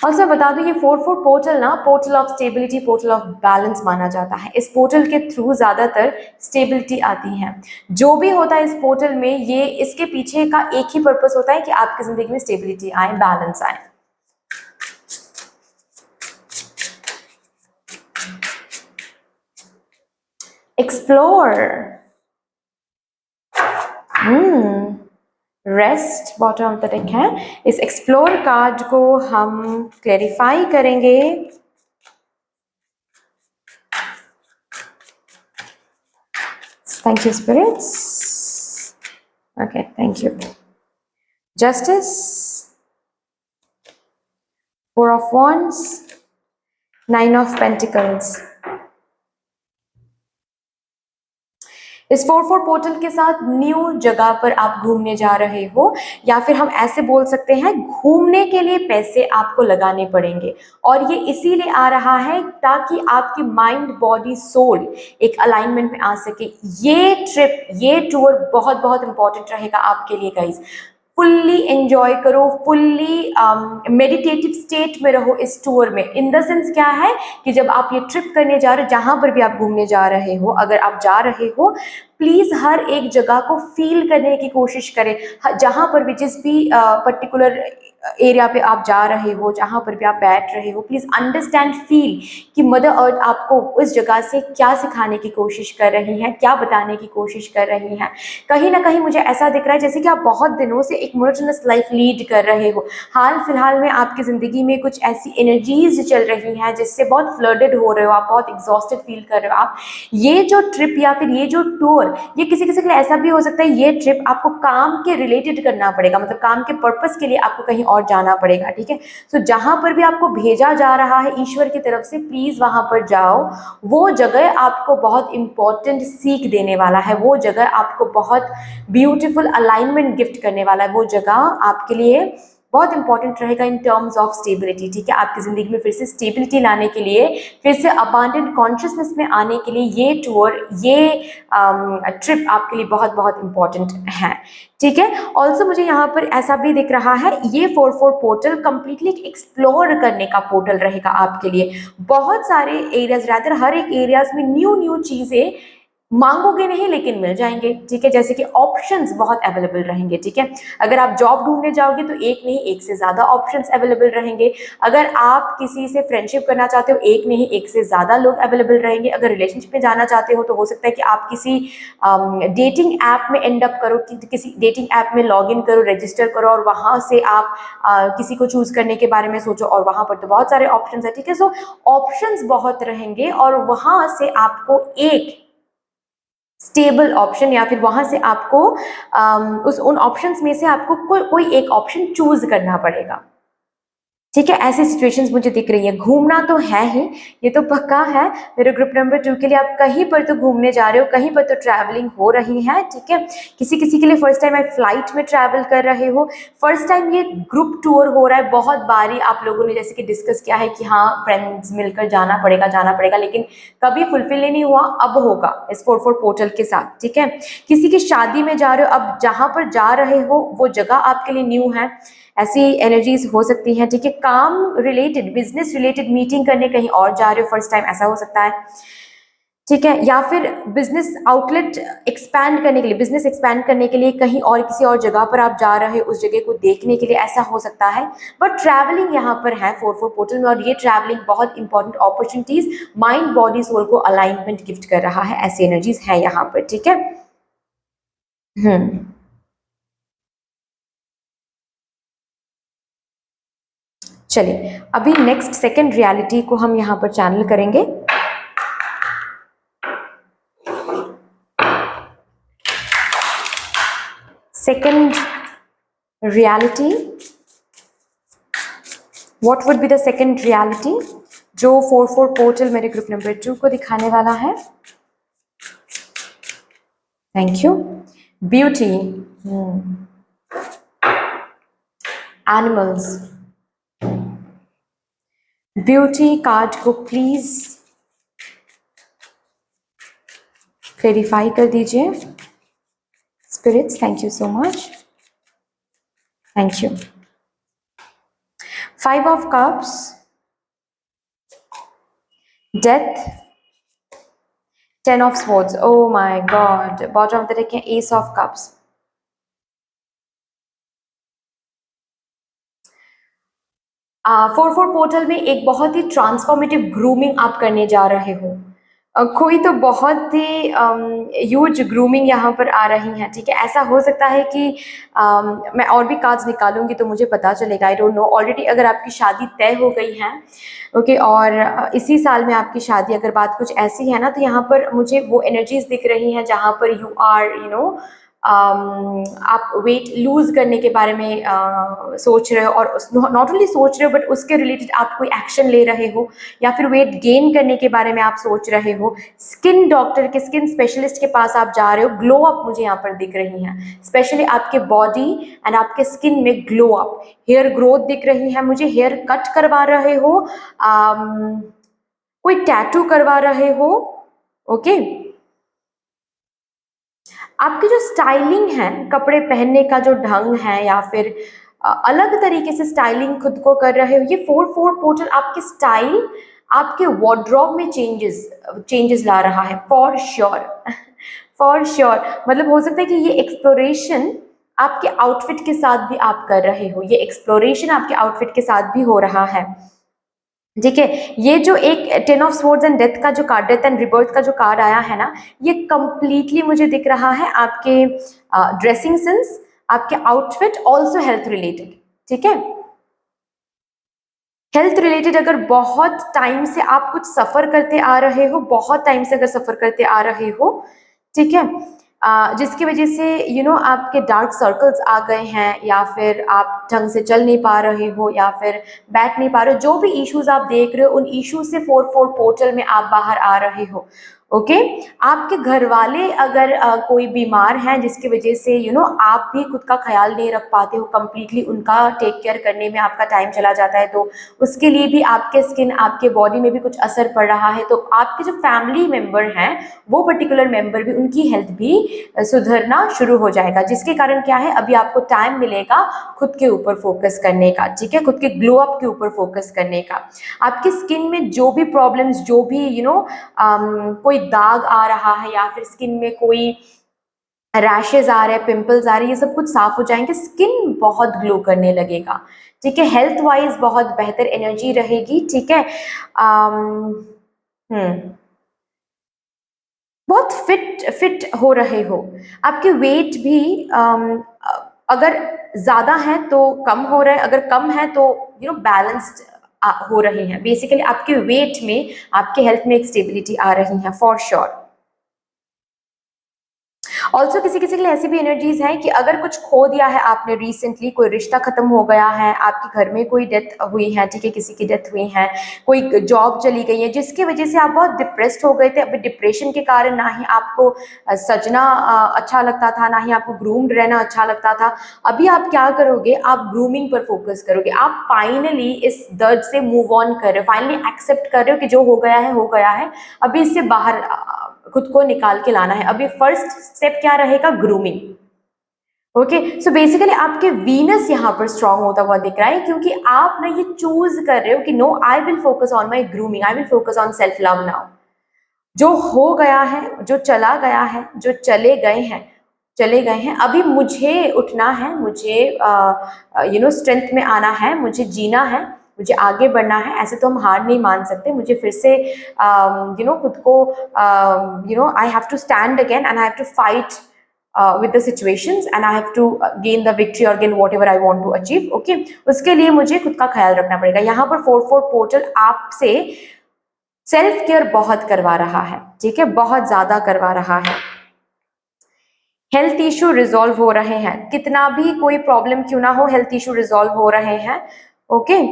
और सर बता दूं, ये 4-4 पोर्टल ना portal of stability, portal of balance माना जाता है। इस पोर्टल के थ्रू ज़्यादातर स्टेबिलिटी आती है। जो भी होता है इस पोर्टल में, ये इसके पीछे का एक ही पर्पस होता है कि आपकी ज़िंदगी में स्टेबिलिटी आए, बैलेंस आए। Explore, rest bottom of the deck है। इस एक्सप्लोर कार्ड को हम क्लैरिफाई करेंगे। Thank you, spirits. Okay, thank you. Justice, 4 of Wands, 9 of Pentacles. इस 4-4 पोर्टल के साथ न्यू जगह पर आप घूमने जा रहे हो, या फिर हम ऐसे बोल सकते हैं घूमने के लिए पैसे आपको लगाने पड़ेंगे। और ये इसीलिए आ रहा है ताकि आपकी माइंड, बॉडी, सोल एक अलाइनमेंट में आ सके। ये ट्रिप, ये टूर बहुत बहुत इंपॉर्टेंट रहेगा आपके लिए गाइज। फुल्ली एंजॉय करो, फुल्ली मेडिटेटिव स्टेट में रहो इस टूर में। इन द सेंस क्या है कि जब आप ये ट्रिप करने जा रहे हो, जहाँ पर भी आप घूमने जा रहे हो, अगर आप जा रहे हो, प्लीज़ हर एक जगह को फील करने की कोशिश करें। जहाँ पर भी, जिस भी पर्टिकुलर एरिया पे आप जा रहे हो, जहाँ पर भी आप बैठ रहे हो, प्लीज़ अंडरस्टैंड, फील कि मदर अर्थ आपको उस जगह से क्या सिखाने की कोशिश कर रही है, क्या बताने की कोशिश कर रही है। कहीं ना कहीं मुझे ऐसा दिख रहा है जैसे कि आप बहुत दिनों से एक मोनोटोनस लाइफ लीड कर रहे हो। हाल फिलहाल में आपकी ज़िंदगी में कुछ ऐसी एनर्जीज चल रही हैं जिससे बहुत फ्लडेड हो रहे हो आप, बहुत एग्जॉस्टेड फील कर रहे हो आप। ये जो ट्रिप या फिर ये जो टूर, ये किसी किसी के लिए ऐसा भी हो सकता है, ये ट्रिप आपको काम के रिलेटेड करना पड़ेगा, मतलब काम के पर्पस के लिए आपको कहीं और जाना पड़ेगा, ठीक है। तो जहां पर भी आपको भेजा जा रहा है ईश्वर की तरफ से, प्लीज वहां पर जाओ। वो जगह आपको बहुत इंपॉर्टेंट सीख देने वाला है, वो जगह आपको बहुत ब्यूटीफुल अलाइनमेंट गिफ्ट करने वाला है, वो जगह आपके लिए बहुत इंपॉर्टेंट रहेगा इन टर्म्स ऑफ स्टेबिलिटी, ठीक है। आपकी ज़िंदगी में फिर से स्टेबिलिटी लाने के लिए, फिर से अबांडेंट कॉन्शियसनेस में आने के लिए ये टूर, ये ट्रिप आपके लिए बहुत बहुत इंपॉर्टेंट है, ठीक है। ऑल्सो मुझे यहाँ पर ऐसा भी दिख रहा है, ये 4-4 पोर्टल कंप्लीटली एक्सप्लोर करने का पोर्टल रहेगा आपके लिए। बहुत सारे एरियाज रहते हैं, हर एक एरियाज में न्यू न्यू चीज़ें मांगोगे नहीं लेकिन मिल जाएंगे, ठीक है। जैसे कि ऑप्शंस बहुत अवेलेबल रहेंगे, ठीक है। अगर आप जॉब ढूंढने जाओगे तो एक नहीं, एक से ज़्यादा ऑप्शंस अवेलेबल रहेंगे। अगर आप किसी से फ्रेंडशिप करना चाहते हो, एक नहीं, एक से ज़्यादा लोग अवेलेबल रहेंगे। अगर रिलेशनशिप में जाना चाहते हो तो हो सकता है कि आप किसी डेटिंग ऐप में एंड अप करो, किसी डेटिंग ऐप में लॉग इन करो, रजिस्टर करो, और वहाँ से आप किसी को चूज़ करने के बारे में सोचो, और वहाँ पर तो बहुत सारे ऑप्शंस है, ठीक है। सो ऑप्शंस बहुत रहेंगे, और वहाँ से आपको एक स्टेबल ऑप्शन, या फिर वहां से आपको उन ऑप्शंस में से आपको कोई एक ऑप्शन चूज करना पड़ेगा, ठीक है। ऐसी सिचुएशंस मुझे दिख रही है। घूमना तो है ही, ये तो पक्का है। मेरे ग्रुप नंबर 2 के लिए आप कहीं पर तो घूमने जा रहे हो, कहीं पर तो ट्रैवलिंग हो रही है, ठीक है। किसी किसी के लिए फर्स्ट टाइम आप फ्लाइट में ट्रैवल कर रहे हो, फर्स्ट टाइम ये ग्रुप टूर हो रहा है। बहुत बारी आप लोगों ने जैसे कि डिस्कस किया है कि हाँ फ्रेंड्स मिलकर जाना पड़ेगा, लेकिन कभी फुलफिल नहीं हुआ, अब होगा इस 4-4 पोर्टल के साथ, ठीक है। किसी की शादी में जा रहे हो, अब जहां पर जा रहे हो वो जगह आपके लिए न्यू है, ऐसी एनर्जीज हो सकती हैं, ठीक है। काम रिलेटेड, बिजनेस रिलेटेड मीटिंग करने कहीं और जा रहे हो फर्स्ट टाइम, ऐसा हो सकता है, ठीक है। या फिर बिजनेस आउटलेट एक्सपैंड करने के लिए, बिजनेस एक्सपैंड करने के लिए कहीं और किसी और जगह पर आप जा रहे हो, उस जगह को देखने के लिए, ऐसा हो सकता है। बट ट्रैवलिंग यहाँ पर है 4-4 पोर्टल में, और ये ट्रैवलिंग बहुत important opportunities, mind, body, soul को अलाइनमेंट गिफ्ट कर रहा है, ऐसी एनर्जीज है यहाँ पर, ठीक है। चलिए अभी नेक्स्ट सेकंड रियलिटी को हम यहाँ पर चैनल करेंगे। Second reality, what would be the second reality जो 4-4 पोर्टल मेरे ग्रुप नंबर 2 को दिखाने वाला है। Thank you. Beauty, animals. Beauty card को प्लीज क्लेरिफाई कर दीजिए spirits. Thank you so much, thank you. 5 of cups, death, 10 of swords. Oh my god. Bottom of the deck है ace of cups. 4-4 पोर्टल में एक बहुत ही ट्रांसफॉर्मेटिव ग्रूमिंग आप करने जा रहे हो। कोई तो बहुत ही ह्यूज ग्रूमिंग यहाँ पर आ रही है, ठीक है। ऐसा हो सकता है कि मैं और भी कार्ड्स निकालूंगी तो मुझे पता चलेगा, आई डोंट नो। ऑलरेडी अगर आपकी शादी तय हो गई है, ओके, और इसी साल में आपकी शादी, अगर बात कुछ ऐसी है ना, तो यहाँ पर मुझे वो एनर्जीज दिख रही हैं जहाँ पर यू आर आप वेट लूज करने के बारे में सोच रहे हो, और नॉट ओनली सोच रहे हो बट उसके रिलेटेड आप कोई एक्शन ले रहे हो, या फिर वेट गेन करने के बारे में आप सोच रहे हो। स्किन डॉक्टर के, स्किन स्पेशलिस्ट के पास आप जा रहे हो। ग्लो अप मुझे यहाँ पर दिख रही हैं, स्पेशली आपके बॉडी एंड आपके स्किन में ग्लो अप। हेयर ग्रोथ दिख रही है मुझे, हेयर कट करवा रहे हो, कोई टैटू करवा रहे हो, ओके। आपकी जो स्टाइलिंग है, कपड़े पहनने का जो ढंग है, या फिर अलग तरीके से स्टाइलिंग खुद को कर रहे हो, ये 4-4 पोर्टल आपकी स्टाइल, आपके वार्डरोब में चेंजेस ला रहा है, फॉर श्योर। फॉर श्योर मतलब हो सकता है कि ये एक्सप्लोरेशन आपके आउटफिट के साथ भी आप कर रहे हो, ये एक्सप्लोरेशन आपके आउटफिट के साथ भी हो रहा है, ठीक है। ये जो एक 10 ऑफ स्वॉर्ड्स एंड डेथ का जो कार्ड, डेथ एंड रिबर्थ का जो कार्ड आया है ना, ये कंप्लीटली मुझे दिख रहा है आपके ड्रेसिंग सेंस, आपके आउटफिट, ऑल्सो हेल्थ रिलेटेड, ठीक है। हेल्थ रिलेटेड अगर बहुत टाइम से आप कुछ सफ़र करते आ रहे हो, बहुत टाइम से अगर सफ़र करते आ रहे हो, ठीक है, जिसकी वजह से आपके डार्क सर्कल्स आ गए हैं, या फिर आप ढंग से चल नहीं पा रहे हो, या फिर बैठ नहीं पा रहे हो, जो भी इश्यूज आप देख रहे हो, उन इश्यूज से 4-4 पोर्टल में आप बाहर आ रहे हो, ओके। आपके घर वाले अगर कोई बीमार हैं, जिसकी वजह से आप भी खुद का ख्याल नहीं रख पाते हो कंप्लीटली, उनका टेक केयर करने में आपका टाइम चला जाता है, तो उसके लिए भी आपके स्किन, आपके बॉडी में भी कुछ असर पड़ रहा है। तो आपके जो फैमिली मेंबर हैं, वो पर्टिकुलर मेंबर भी, उनकी हेल्थ भी सुधरना शुरू हो जाएगा, जिसके कारण क्या है, अभी आपको टाइम मिलेगा खुद के ऊपर फोकस करने का, ठीक है, खुद के ग्लो अप के ऊपर फोकस करने का। आपकी स्किन में जो भी प्रॉब्लम्स, जो भी कोई दाग आ रहा है, या फिर स्किन में कोई रैशेज आ रहे हैं, पिंपल्स आ रहे हैं, ये सब कुछ साफ हो जाएंगे, स्किन बहुत ग्लो करने लगेगा, ठीक है। हेल्थ वाइज बहुत बेहतर एनर्जी रहेगी, ठीक है। बहुत फिट हो रहे हो। आपके वेट भी अगर ज़्यादा है तो कम हो रहे हैं, अगर कम है तो बैलेंस्ड हो रहे हैं। बेसिकली आपके वेट में, आपके हेल्थ में एक स्टेबिलिटी आ रही है, फॉर श्योर। ऑल्सो किसी किसी के लिए ऐसी भी एनर्जीज हैं कि अगर कुछ खो दिया है आपने रिसेंटली, कोई रिश्ता खत्म हो गया है, आपके घर में कोई डेथ हुई है, ठीक है, किसी की डेथ हुई है, कोई जॉब चली गई है, जिसकी वजह से आप बहुत डिप्रेस्ड हो गए थे। अभी डिप्रेशन के कारण ना ही आपको सजना अच्छा लगता था, ना ही आपको ग्रूम्ड रहना अच्छा लगता था। अभी आप क्या करोगे, आप ग्रूमिंग पर फोकस करोगे। आप फाइनली इस दर्द से मूव ऑन कर रहे हो, फाइनली एक्सेप्ट कर रहे हो कि जो हो गया है हो गया है, अभी इससे बाहर खुद को निकाल के लाना है। अभी फर्स्ट स्टेप क्या रहेगा, ग्रूमिंग, ओके। सो बेसिकली आपके वीनस यहाँ पर स्ट्रांग होता हुआ दिख रहा है, क्योंकि आप ना ये चूज कर रहे हो कि no, I will focus on my grooming, I will focus on self love now. जो हो गया है, जो चला गया है, जो चले गए हैं, चले गए हैं। अभी मुझे उठना है, मुझे स्ट्रेंथ में आना है, मुझे जीना है, मुझे आगे बढ़ना है। ऐसे तो हम हार नहीं मान सकते। मुझे फिर से खुद को I have to stand again and I have to fight with the situations and I have to gain the victory or gain whatever I want to achieve, okay। उसके लिए मुझे खुद का ख्याल रखना पड़ेगा। यहाँ पर 4-4 पोर्टल आपसे सेल्फ केयर बहुत करवा रहा है, ठीक है, बहुत ज्यादा करवा रहा है। हेल्थ इशू रिजॉल्व हो रहे हैं, कितना भी कोई प्रॉब्लम क्यों ना हो, हेल्थ इशू रिजॉल्व हो रहे हैं, ओके।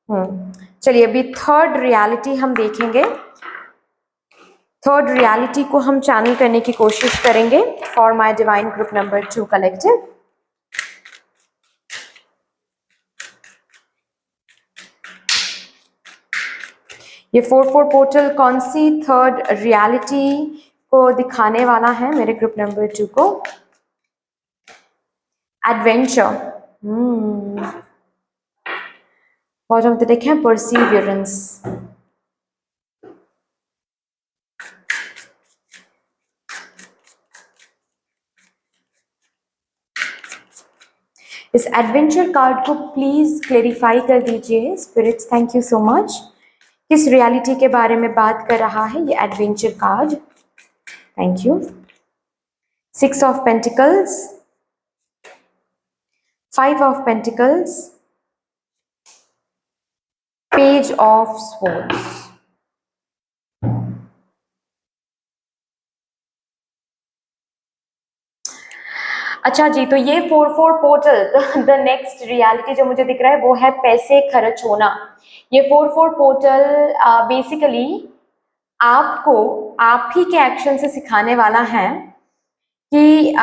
चलिए अभी थर्ड रियलिटी हम देखेंगे। थर्ड रियलिटी को हम चैनल करने की कोशिश करेंगे for my divine group number 2 collective. ये 4-4 पोर्टल कौन सी थर्ड रियलिटी को दिखाने वाला है, मेरे ग्रुप नंबर 2 को। Adventure, bottom of the deck है परसिवियरेंस। इस एडवेंचर कार्ड को प्लीज क्लेरिफाई कर दीजिए spirits, thank you so much. किस रियलिटी के बारे में बात कर रहा है ये adventure card? Thank you. 6 of pentacles, 5 of pentacles, page of swords. अच्छा जी, तो ये 4-4 पोर्टल, द नेक्स्ट रियलिटी जो मुझे दिख रहा है वो है पैसे खर्च होना। ये 4-4 पोर्टल बेसिकली आपको आप ही के एक्शन से सिखाने वाला है कि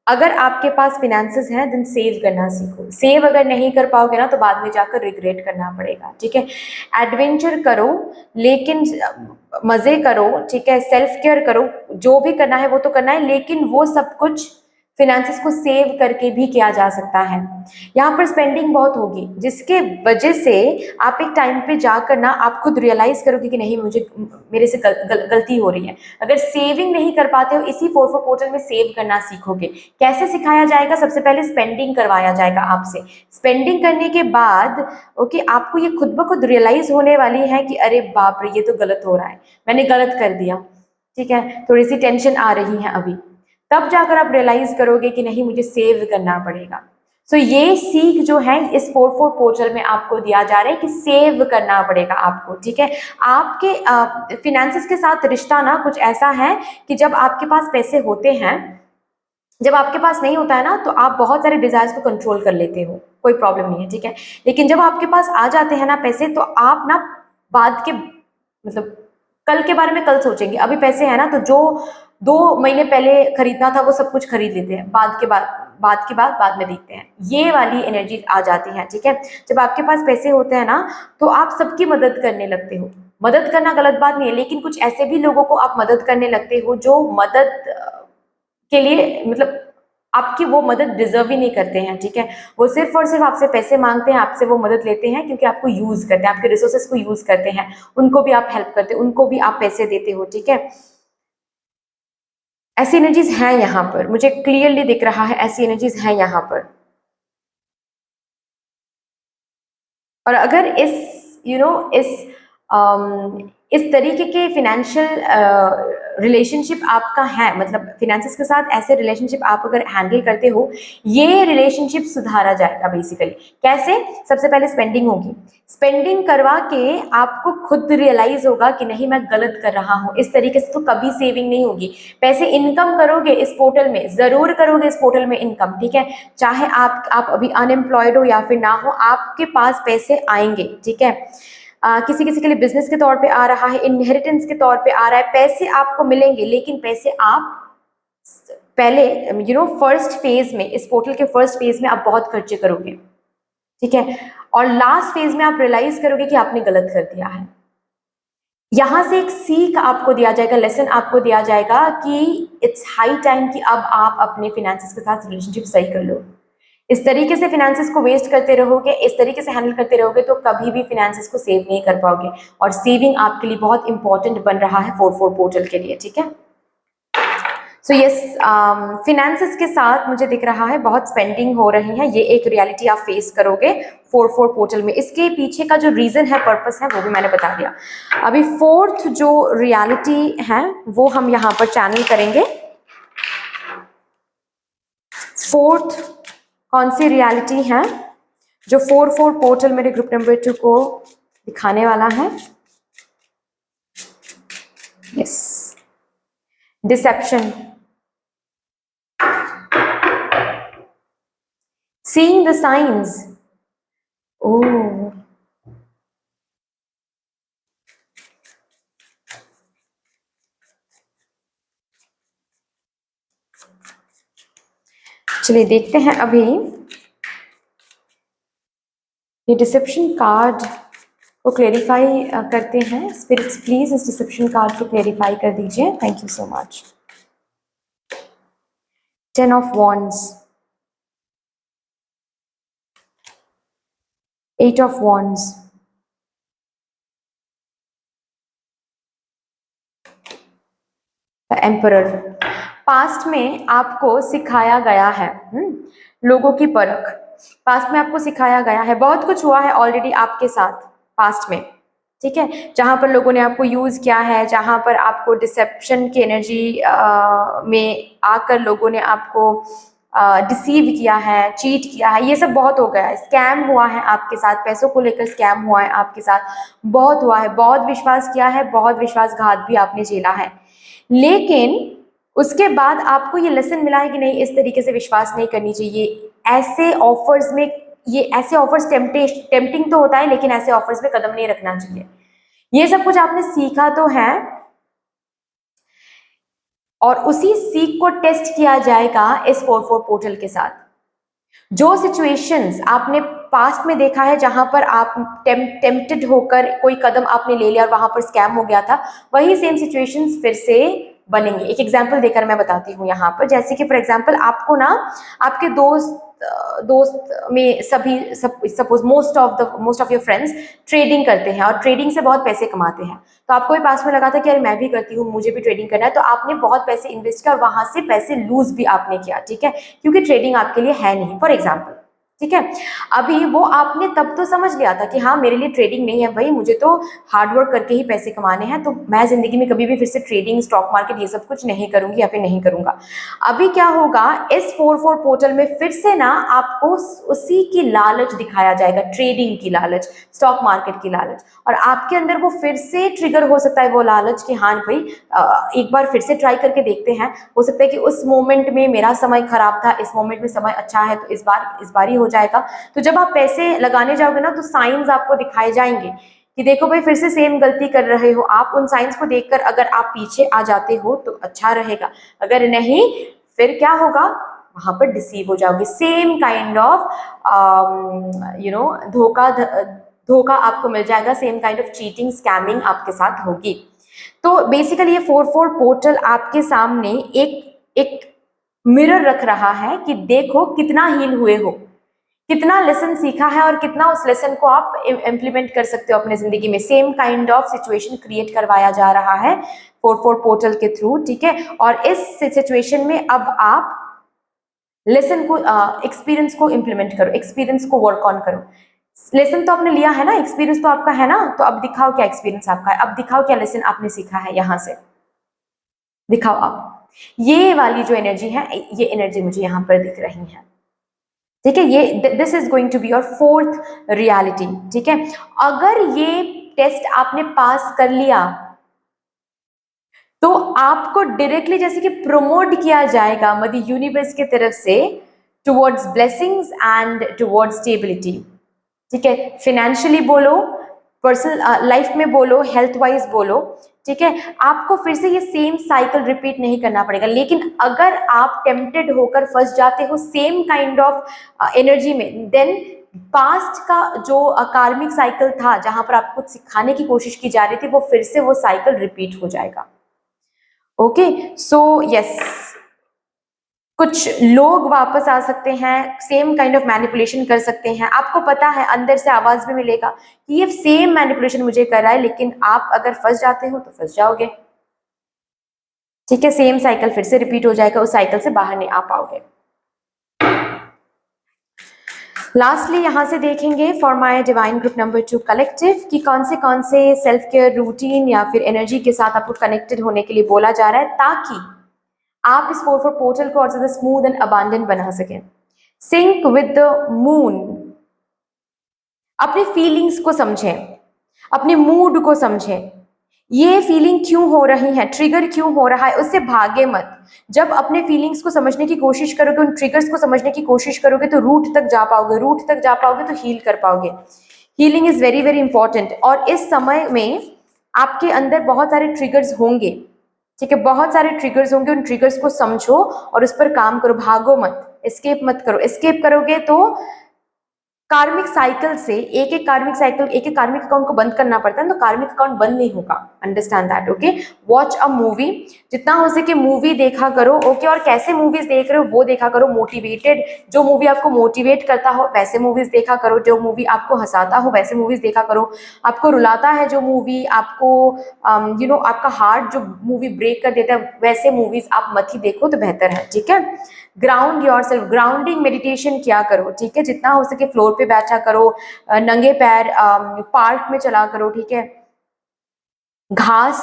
अगर आपके पास फिनेंसेस हैं देन सेव करना सीखो। सेव अगर नहीं कर पाओगे ना तो बाद में जाकर रिग्रेट करना पड़ेगा, ठीक है। एडवेंचर करो लेकिन मज़े करो, ठीक है। सेल्फ केयर करो, जो भी करना है वो तो करना है, लेकिन वो सब कुछ फिनेंसेस को सेव करके भी किया जा सकता है। यहाँ पर स्पेंडिंग बहुत होगी जिसके वजह से आप एक टाइम पे जाकर ना आप खुद रियलाइज करोगे कि नहीं मुझे मेरे से गलती हो रही है। अगर सेविंग नहीं कर पाते हो, इसी 4-4 पोर्टल में सेव करना सीखोगे। कैसे सिखाया जाएगा? सबसे पहले स्पेंडिंग करवाया जाएगा आपसे। स्पेंडिंग करने के बाद ओके आपको ये खुद ब खुद रियलाइज होने वाली है कि अरे बाप रे ये तो गलत हो रहा है, मैंने गलत कर दिया, ठीक है। थोड़ी सी टेंशन आ रही है अभी, तब जाकर आप रियलाइज करोगे कि नहीं मुझे सेव करना पड़ेगा। सो ये सीख जो है इस 4-4 पोर्टल में आपको दिया जा रहा है कि सेव करना पड़ेगा आपको, ठीक है। आपके फिनेंसेस के साथ रिश्ता ना कुछ ऐसा है कि जब आपके पास पैसे होते हैं, जब आपके पास नहीं होता है ना तो आप बहुत सारे डिजायर्स को कंट्रोल कर लेते हो, कोई प्रॉब्लम नहीं है, ठीक है। लेकिन जब आपके पास आ जाते हैं ना पैसे तो आप ना बाद के मतलब कल के बारे में कल सोचेंगे। अभी पैसे हैं ना तो जो 2 महीने पहले खरीदना था वो सब कुछ खरीद लेते हैं, बाद की बात बाद में देखते हैं, ये वाली एनर्जी आ जाती है, ठीक है। जब आपके पास पैसे होते हैं ना तो आप सबकी मदद करने लगते हो। मदद करना गलत बात नहीं है, लेकिन कुछ ऐसे भी लोगों को आप मदद करने लगते हो जो मदद के लिए मतलब आपकी वो मदद डिजर्व ही नहीं करते हैं, ठीक है। वो सिर्फ और सिर्फ आपसे पैसे मांगते हैं, आपसे वो मदद लेते हैं क्योंकि आपको यूज करते हैं, आपके रिसोर्सेस को यूज करते हैं, उनको भी आप हेल्प करते हो, उनको भी आप पैसे देते हो, ठीक है। ऐसी एनर्जीज हैं यहाँ पर, मुझे क्लियरली दिख रहा है ऐसी एनर्जीज हैं यहाँ पर। और अगर इस तरीके के फिनेंशियल रिलेशनशिप आपका है, मतलब फिनेंसेस के साथ ऐसे रिलेशनशिप आप अगर हैंडल करते हो, ये रिलेशनशिप सुधारा जाएगा बेसिकली। कैसे? सबसे पहले स्पेंडिंग होगी, स्पेंडिंग करवा के आपको खुद रियलाइज होगा कि नहीं मैं गलत कर रहा हूँ। इस तरीके से तो कभी सेविंग नहीं होगी। पैसे इनकम करोगे इस पोर्टल में, जरूर करोगे इस पोर्टल में इनकम, ठीक है। चाहे आप अभी अनएम्प्लॉयड हो या फिर ना हो, आपके पास पैसे आएंगे, ठीक है। किसी किसी के लिए बिजनेस के तौर पे आ रहा है, इनहेरिटेंस के तौर पे आ रहा है, पैसे आपको मिलेंगे, लेकिन पैसे आप पहले फर्स्ट फेज में, इस पोर्टल के फर्स्ट फेज में आप बहुत खर्चे करोगे, ठीक है। और लास्ट फेज में आप रियलाइज करोगे कि आपने गलत कर दिया है। यहां से एक सीख आपको दिया जाएगा, लेसन आपको दिया जाएगा कि इट्स हाई टाइम कि अब आप अपने फिनेंसेस के साथ रिलेशनशिप सही कर लो। इस तरीके से फिनेंसेस को वेस्ट करते रहोगे, इस तरीके से हैंडल करते रहोगे तो कभी भी फिनेंसेस को सेव नहीं कर पाओगे। और सेविंग आपके लिए बहुत इंपॉर्टेंट बन रहा है 4-4 पोर्टल के लिए, ठीक है। सो यस, फिनेंसेस के साथ मुझे दिख रहा है बहुत स्पेंडिंग हो रही है, ये एक रियलिटी आप फेस करोगे 4-4 पोर्टल में। इसके पीछे का जो रीजन है, पर्पस है, वो भी मैंने बता दिया। अभी फोर्थ जो रियलिटी है वो हम यहाँ पर चैनल करेंगे। फोर्थ कौन सी रियलिटी है जो 4-4 पोर्टल मेरे ग्रुप नंबर 2 को दिखाने वाला है? Yes, deception, seeing the signs. Oh, चलिए देखते हैं अभी ये डिसेप्शन कार्ड को क्लेरिफाई करते हैं। स्पिरिट्स प्लीज इस डिसेप्शन कार्ड को क्लेरिफाई कर दीजिए। Thank you so much. 10 of Wands, 8 of Wands, the emperor. Past में आपको सिखाया गया है लोगों की परख। पास्ट में आपको सिखाया गया है, बहुत कुछ हुआ है ऑलरेडी आपके साथ पास्ट में, ठीक है, जहां पर लोगों ने आपको यूज किया है, जहां पर आपको डिसेप्शन की एनर्जी में आकर लोगों ने आपको डिसीव किया है, चीट किया है, ये सब बहुत हो गया है। स्कैम हुआ है आपके साथ, पैसों को लेकर स्कैम हुआ है आपके साथ, बहुत हुआ है, बहुत विश्वास किया है, बहुत विश्वासघात भी आपने झेला है। लेकिन उसके बाद आपको ये लेसन मिला है कि नहीं, इस तरीके से विश्वास नहीं करनी चाहिए। ऐसे ऑफर्स में, ये ऐसे ऑफर्स टेम्पटिंग तो होता है, लेकिन ऐसे ऑफर्स में कदम नहीं रखना चाहिए। ये सब कुछ आपने सीखा तो है, और उसी सीख को टेस्ट किया जाएगा इस 4-4 पोर्टल के साथ। जो सिचुएशंस आपने पास्ट में देखा है, जहां पर आप टेम्प्टेड होकर कोई कदम आपने ले लिया और वहां पर स्कैम हो गया था, वही सेम सिचुएशंस फिर से बनेंगे। एक एग्जांपल देकर मैं बताती हूँ यहाँ पर। जैसे कि फॉर एग्जांपल आपको ना आपके दोस्त में suppose most of your friends trading करते हैं और ट्रेडिंग से बहुत पैसे कमाते हैं। तो आपको भी पास में लगा था कि अरे मैं भी करती हूँ, मुझे भी ट्रेडिंग करना है, तो आपने बहुत पैसे इन्वेस्ट किया और वहां से पैसे लूज भी आपने किया, ठीक है, क्योंकि ट्रेडिंग आपके लिए है नहीं, फॉर एग्जाम्पल, ठीक है। अभी वो आपने तब तो समझ लिया था कि हाँ मेरे लिए ट्रेडिंग नहीं है भाई, मुझे तो हार्डवर्क करके ही पैसे कमाने हैं, तो मैं जिंदगी में कभी भी फिर से ट्रेडिंग, स्टॉक मार्केट, ये सब कुछ नहीं करूंगी या फिर नहीं करूंगा। अभी क्या होगा, इस 4-4 पोर्टल में फिर से ना आपको उसी की लालच दिखाया जाएगा, ट्रेडिंग की लालच, स्टॉक मार्केट की लालच, और आपके अंदर वो फिर से ट्रिगर हो सकता है वो लालच कि हाँ भाई एक बार फिर से ट्राई करके देखते हैं। हो सकता है कि उस मोमेंट में मेरा समय खराब था, इस मोमेंट में समय अच्छा है, तो इस बार ही हो जाएगा। तो जब आप पैसे लगाने जाओगे ना, तो साइंस आपको दिखाए जाएंगे कि देखो भाई फिर से सेम गलती कर रहे हो आप। उन साइंस को देखकर अगर आप पीछे आ जाते हो तो अच्छा रहेगा, अगर नहीं फिर क्या होगा, वहां पर डिसीव हो जाओगे। सेम काइंड ऑफ धोखा आपको मिल जाएगा, same kind of cheating, scamming आपके साथ होगी। तो बेसिकली ये 4-4 पोर्टल आपके सामने एक मिरर रख रहा है कि देखो कितना हील हुए हो, कितना लेसन सीखा है, और कितना उस लेसन को आप इम्प्लीमेंट कर सकते हो अपने जिंदगी में। Same kind of situation create करवाया जा रहा है 4-4 पोर्टल के थ्रू, ठीक है। और इस सिचुएशन में अब आप लेसन को, एक्सपीरियंस को इम्प्लीमेंट करो, एक्सपीरियंस को वर्क ऑन करो। लेसन तो आपने लिया है ना, एक्सपीरियंस तो आपका है ना, तो अब दिखाओ क्या एक्सपीरियंस आपका है, अब दिखाओ क्या लेसन आपने सीखा है, यहां से दिखाओ आप। ये वाली जो एनर्जी है, ये एनर्जी मुझे यहां पर दिख रही है, ठीक है। ये this is going to be your 4th reality, ठीक है। अगर ये टेस्ट आपने पास कर लिया तो आपको डायरेक्टली जैसे कि प्रमोट किया जाएगा मदर यूनिवर्स की तरफ से towards blessings and towards stability, ठीक है। फाइनेंशियली बोलो, पर्सनल लाइफ में बोलो, हेल्थ वाइज बोलो, ठीक है। आपको फिर से ये सेम साइकिल रिपीट नहीं करना पड़ेगा। लेकिन अगर आप टेम्प्टेड होकर फंस जाते हो सेम काइंड ऑफ एनर्जी में, देन पास्ट का जो कार्मिक साइकिल था, जहां पर आपको कुछ सिखाने की कोशिश की जा रही थी, वो फिर से वो साइकिल रिपीट हो जाएगा। ओके, सो यस, कुछ लोग वापस आ सकते हैं, सेम काइंड ऑफ मैनिपुलेशन कर सकते हैं। आपको पता है, अंदर से आवाज भी मिलेगा कि ये सेम मैनिपुलेशन मुझे कर रहा है, लेकिन आप अगर फंस जाते हो तो फंस जाओगे, ठीक है। सेम साइकिल फिर से रिपीट हो जाएगा, उस साइकिल से बाहर नहीं आ पाओगे। लास्टली यहां से देखेंगे for my divine group number 2 collective कि कौन से सेल्फ केयर रूटीन या फिर एनर्जी के साथ आपको कनेक्टेड होने के लिए बोला जा रहा है, ताकि आप इस 4-4 पोर्टल को और ज्यादा स्मूथ एंड अबांडेंट बना सकें। सिंक विद द मून, अपने फीलिंग्स को समझें, अपने मूड को समझें, ये फीलिंग क्यों हो रही है, ट्रिगर क्यों हो रहा है, उससे भागे मत। जब अपने फीलिंग्स को समझने की कोशिश करोगे, उन ट्रिगर्स को समझने की कोशिश करोगे, तो रूट तक जा पाओगे, रूट तक जा पाओगे तो हील कर पाओगे। Healing is very very important. और इस समय में आपके अंदर बहुत सारे ट्रिगर्स होंगे, ठीक है, बहुत सारे ट्रिगर्स होंगे। उन ट्रिगर्स को समझो और उस पर काम करो, भागो मत, एस्केप मत करो। एस्केप करोगे तो कार्मिक साइकिल से एक एक कार्मिक अकाउंट को बंद करना पड़ता है, तो कार्मिक अकाउंट बंद नहीं होगा। Understand that, okay. Watch a movie, जितना हो सके मूवी देखा करो, ओके। और कैसे मूवीज देख रहे हो वो देखा करो, मोटिवेटेड, जो मूवी आपको मोटिवेट करता हो वैसे मूवीज देखा करो, जो मूवी आपको हंसाता हो वैसे मूवीज देखा करो, आपको रुलाता है जो मूवी, आपको आपका हार्ट जो मूवी ब्रेक कर देता है वैसे मूवीज आप मत ही देखो तो बेहतर है, ठीक है। ग्राउंड योरसेल्फ, ग्राउंडिंग मेडिटेशन किया करो, ठीक है। जितना हो सके फ्लोर पे बैठा करो, नंगे पैर पार्क में चला करो, ठीक है। घास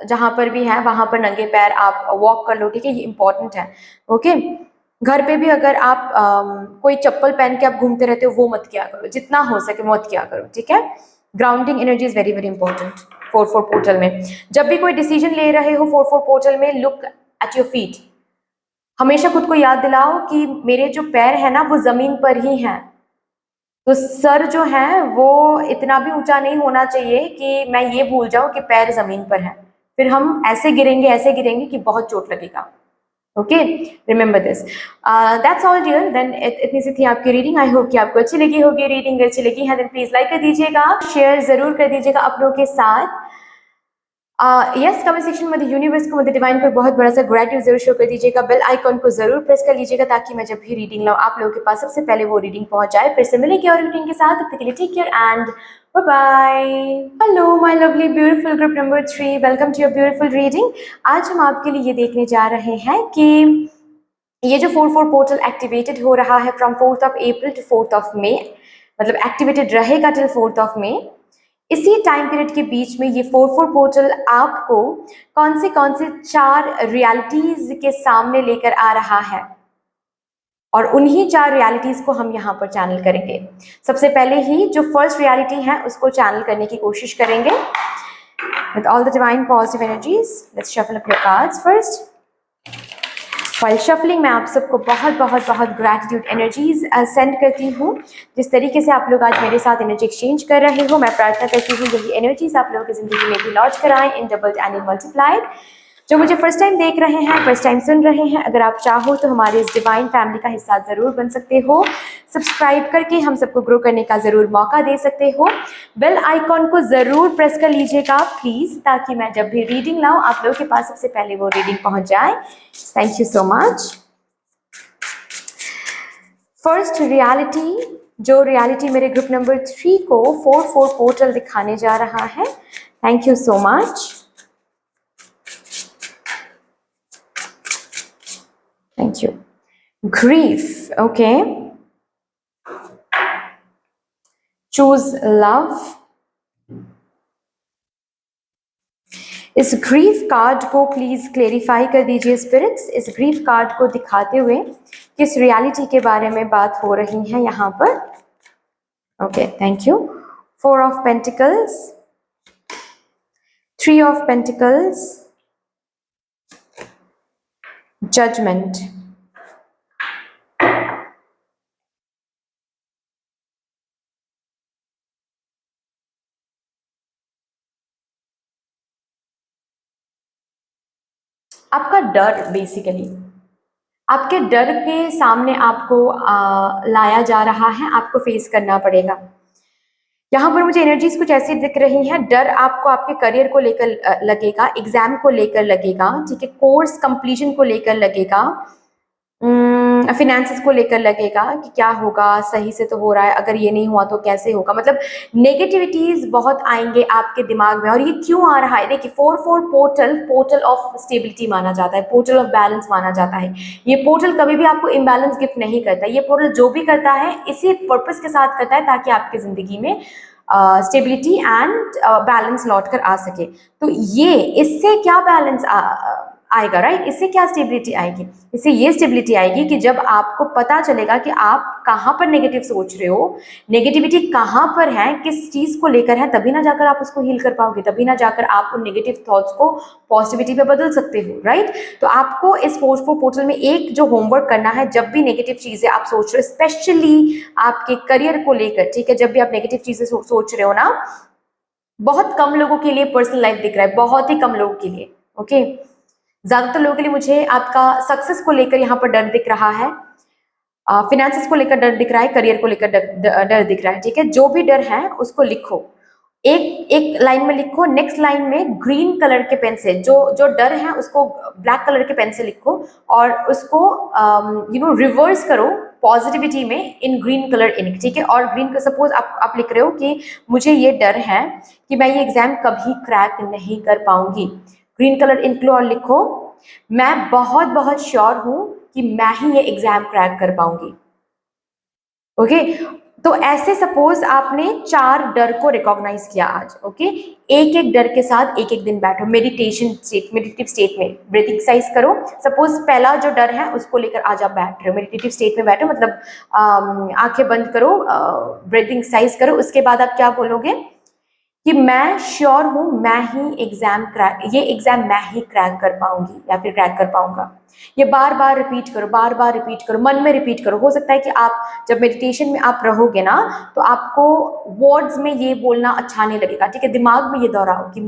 जहां पर भी है वहां पर नंगे पैर आप वॉक कर लो, ठीक है। ये इंपॉर्टेंट है, ओके। घर पे भी अगर आप कोई चप्पल पहन के आप घूमते रहते हो वो मत किया करो, जितना हो सके मत किया करो, ठीक है। Grounding energy is very very important 4-4 portal में। जब भी कोई डिसीजन ले रहे हो 4-4 पोर्टल में, लुक एट योर फीट। हमेशा खुद को याद दिलाओ कि मेरे जो पैर है ना वो जमीन पर ही हैं, तो सर जो है वो इतना भी ऊंचा नहीं होना चाहिए कि मैं ये भूल जाऊं कि पैर जमीन पर है। फिर हम ऐसे गिरेंगे कि बहुत चोट लगेगा, okay. Remember this. That's all dear. Then इतनी सी थी आपकी रीडिंग। आई होप कि आपको अच्छी लगी होगी रीडिंग। अच्छी लगी है देन प्लीज लाइक कर दीजिएगा, शेयर जरूर कर दीजिएगा अपनों के साथ। यस, कमेंट सेक्शन में यूनिवर्स को मध्य डिवाइन को बहुत बड़ा सा ग्रेटिट्यूड जरूर शो कर दीजिएगा। बेल आइकॉन को जरूर प्रेस कर लीजिएगा ताकि मैं जब भी रीडिंग लाऊं आप लोगों के पास सबसे पहले वो रीडिंग पहुंच जाए। फिर से मिलेंगे और रीडिंग के साथ, तब तक के लिए take care and bye bye. Hello my lovely beautiful group number 3, welcome to your beautiful reading. आज हम आपके लिए ये देखने जा रहे हैं कि ये जो 4-4 पोर्टल एक्टिवेटेड हो रहा है from 4th of April to 4th of May, मतलब एक्टिवेटेड रहेगा टिल 4th ऑफ मे। इसी टाइम पीरियड के बीच में ये 4-4 पोर्टल आपको कौन से 4 रियलिटीज के सामने लेकर आ रहा है, और उन्हीं 4 रियलिटीज को हम यहाँ पर चैनल करेंगे। सबसे पहले ही जो फर्स्ट रियलिटी है उसको चैनल करने की कोशिश करेंगे with all the divine positive energies. Let's shuffle up your cards first. While shuffling मैं आप सबको बहुत ग्रैटिट्यूड एनर्जीज सेंड करती हूँ। जिस तरीके से आप लोग आज मेरे साथ एनर्जी एक्सचेंज कर रहे हो, मैं प्रार्थना करती हूँ यही एनर्जीज आप लोगों की जिंदगी में भी लॉन्च कराएं इन डबल्ड एंड इन मल्टीप्लाइड। जो मुझे फर्स्ट टाइम देख रहे हैं, फर्स्ट टाइम सुन रहे हैं, अगर आप चाहो तो हमारे इस डिवाइन फैमिली का हिस्सा जरूर बन सकते हो। सब्सक्राइब करके हम सबको ग्रो करने का जरूर मौका दे सकते हो। बेल आइकॉन को जरूर प्रेस कर लीजिएगा प्लीज, ताकि मैं जब भी रीडिंग लाऊं आप लोगों के पास सबसे पहले वो रीडिंग पहुंच जाए। Thank you so much. First reality, जो रियलिटी मेरे ग्रुप नंबर 3 को 4-4 पोर्टल दिखाने जा रहा है। Thank you so much. Thank you. Grief, okay. Choose love. इस ग्रीफ कार्ड को प्लीज क्लेरिफाई कर दीजिए स्पिरिट्स। इस ग्रीफ कार्ड को दिखाते हुए किस रियलिटी के बारे में बात हो रही है यहाँ पर। Okay, thank you. 4 of pentacles, 3 of pentacles, judgement, आपका डर, बेसिकली आपके डर के सामने आपको लाया जा रहा है, आपको फेस करना पड़ेगा। यहाँ पर मुझे एनर्जीज कुछ ऐसी दिख रही हैं। डर आपको आपके करियर को लेकर लगेगा, एग्जाम को लेकर लगेगा, ठीक है, कोर्स कंप्लीशन को लेकर लगेगा, फिनेंसेस को लेकर लगेगा कि क्या होगा, सही से तो हो रहा है, अगर ये नहीं हुआ तो कैसे होगा। मतलब नेगेटिविटीज बहुत आएंगे आपके दिमाग में। और ये क्यों आ रहा है? देखिए, 4-4 पोर्टल ऑफ स्टेबिलिटी माना जाता है, पोर्टल ऑफ बैलेंस माना जाता है। ये पोर्टल कभी भी आपको इम्बैलेंस गिफ्ट नहीं करता। ये पोर्टल जो भी करता है इसी पर्पस के साथ करता है ताकि आपकी जिंदगी में स्टेबिलिटी एंड बैलेंस लौट कर आ सके। तो ये इससे क्या बैलेंस आएगा, राइट? इससे क्या स्टेबिलिटी आएगी? इससे ये स्टेबिलिटी आएगी कि जब आपको पता चलेगा कि आप कहाँ पर नेगेटिव सोच रहे हो, नेगेटिविटी कहाँ पर है, किस चीज को लेकर है, तभी ना जाकर आप उसको हील कर पाओगे, तभी ना जाकर आप उन नेगेटिव थॉट्स को पॉजिटिविटी पे बदल सकते हो, राइट? तो आपको इस 4-4 पोर्टल में एक जो होमवर्क करना है, जब भी नेगेटिव चीजें आप सोच रहे हो, स्पेशली आपके करियर को लेकर, ठीक है, जब भी आप नेगेटिव चीजें सोच रहे हो ना, बहुत कम लोगों के लिए पर्सनल लाइफ दिख रहा है, बहुत ही कम लोगों के लिए, ओके। ज्यादातर लोगों के लिए मुझे आपका सक्सेस को लेकर यहाँ पर डर दिख रहा है। फिनेंसेस को लेकर डर दिख रहा है, करियर को लेकर डर दिख रहा है, ठीक है। जो भी डर है उसको लिखो, एक एक लाइन में लिखो, नेक्स्ट लाइन में ग्रीन कलर के पेन से जो जो डर है उसको ब्लैक कलर के पेन से लिखो, और उसको रिवर्स करो पॉजिटिविटी में इन ग्रीन कलर इंक, ठीक है। और ग्रीन का सपोज आप लिख रहे हो कि मुझे ये डर है कि मैं ये एग्जाम कभी क्रैक नहीं कर पाऊंगी, ग्रीन कलर इंक लो और लिखो, मैं बहुत बहुत श्योर हूं कि मैं ही ये एग्जाम क्रैक कर पाऊंगी। ओके, तो ऐसे सपोज आपने 4 डर को रिकॉग्नाइज किया आज। ओके, एक एक डर के साथ एक एक दिन बैठो, मेडिटेटिव स्टेट में ब्रीथ एक्सरसाइज करो। सपोज पहला जो डर है उसको लेकर आज आप बैठ रहे हो, मेडिटेटिव स्टेट में बैठो, मतलब आंखें बंद करो, ब्रीथिंग एक्सरसाइज करो। उसके बाद आप क्या बोलोगे कि मैं श्योर हूं मैं ही ये एग्जाम मैं ही क्रैक कर पाऊंगी या फिर क्रैक कर पाऊंगा। ये बार बार रिपीट करो, बार बार रिपीट करो, मन में रिपीट करो। हो सकता है कि आप जब मेडिटेशन में आप रहोगे ना तो आपको वर्ड्स में ये बोलना अच्छा नहीं लगेगा, ठीक है। दिमाग में ये दोहराओ कि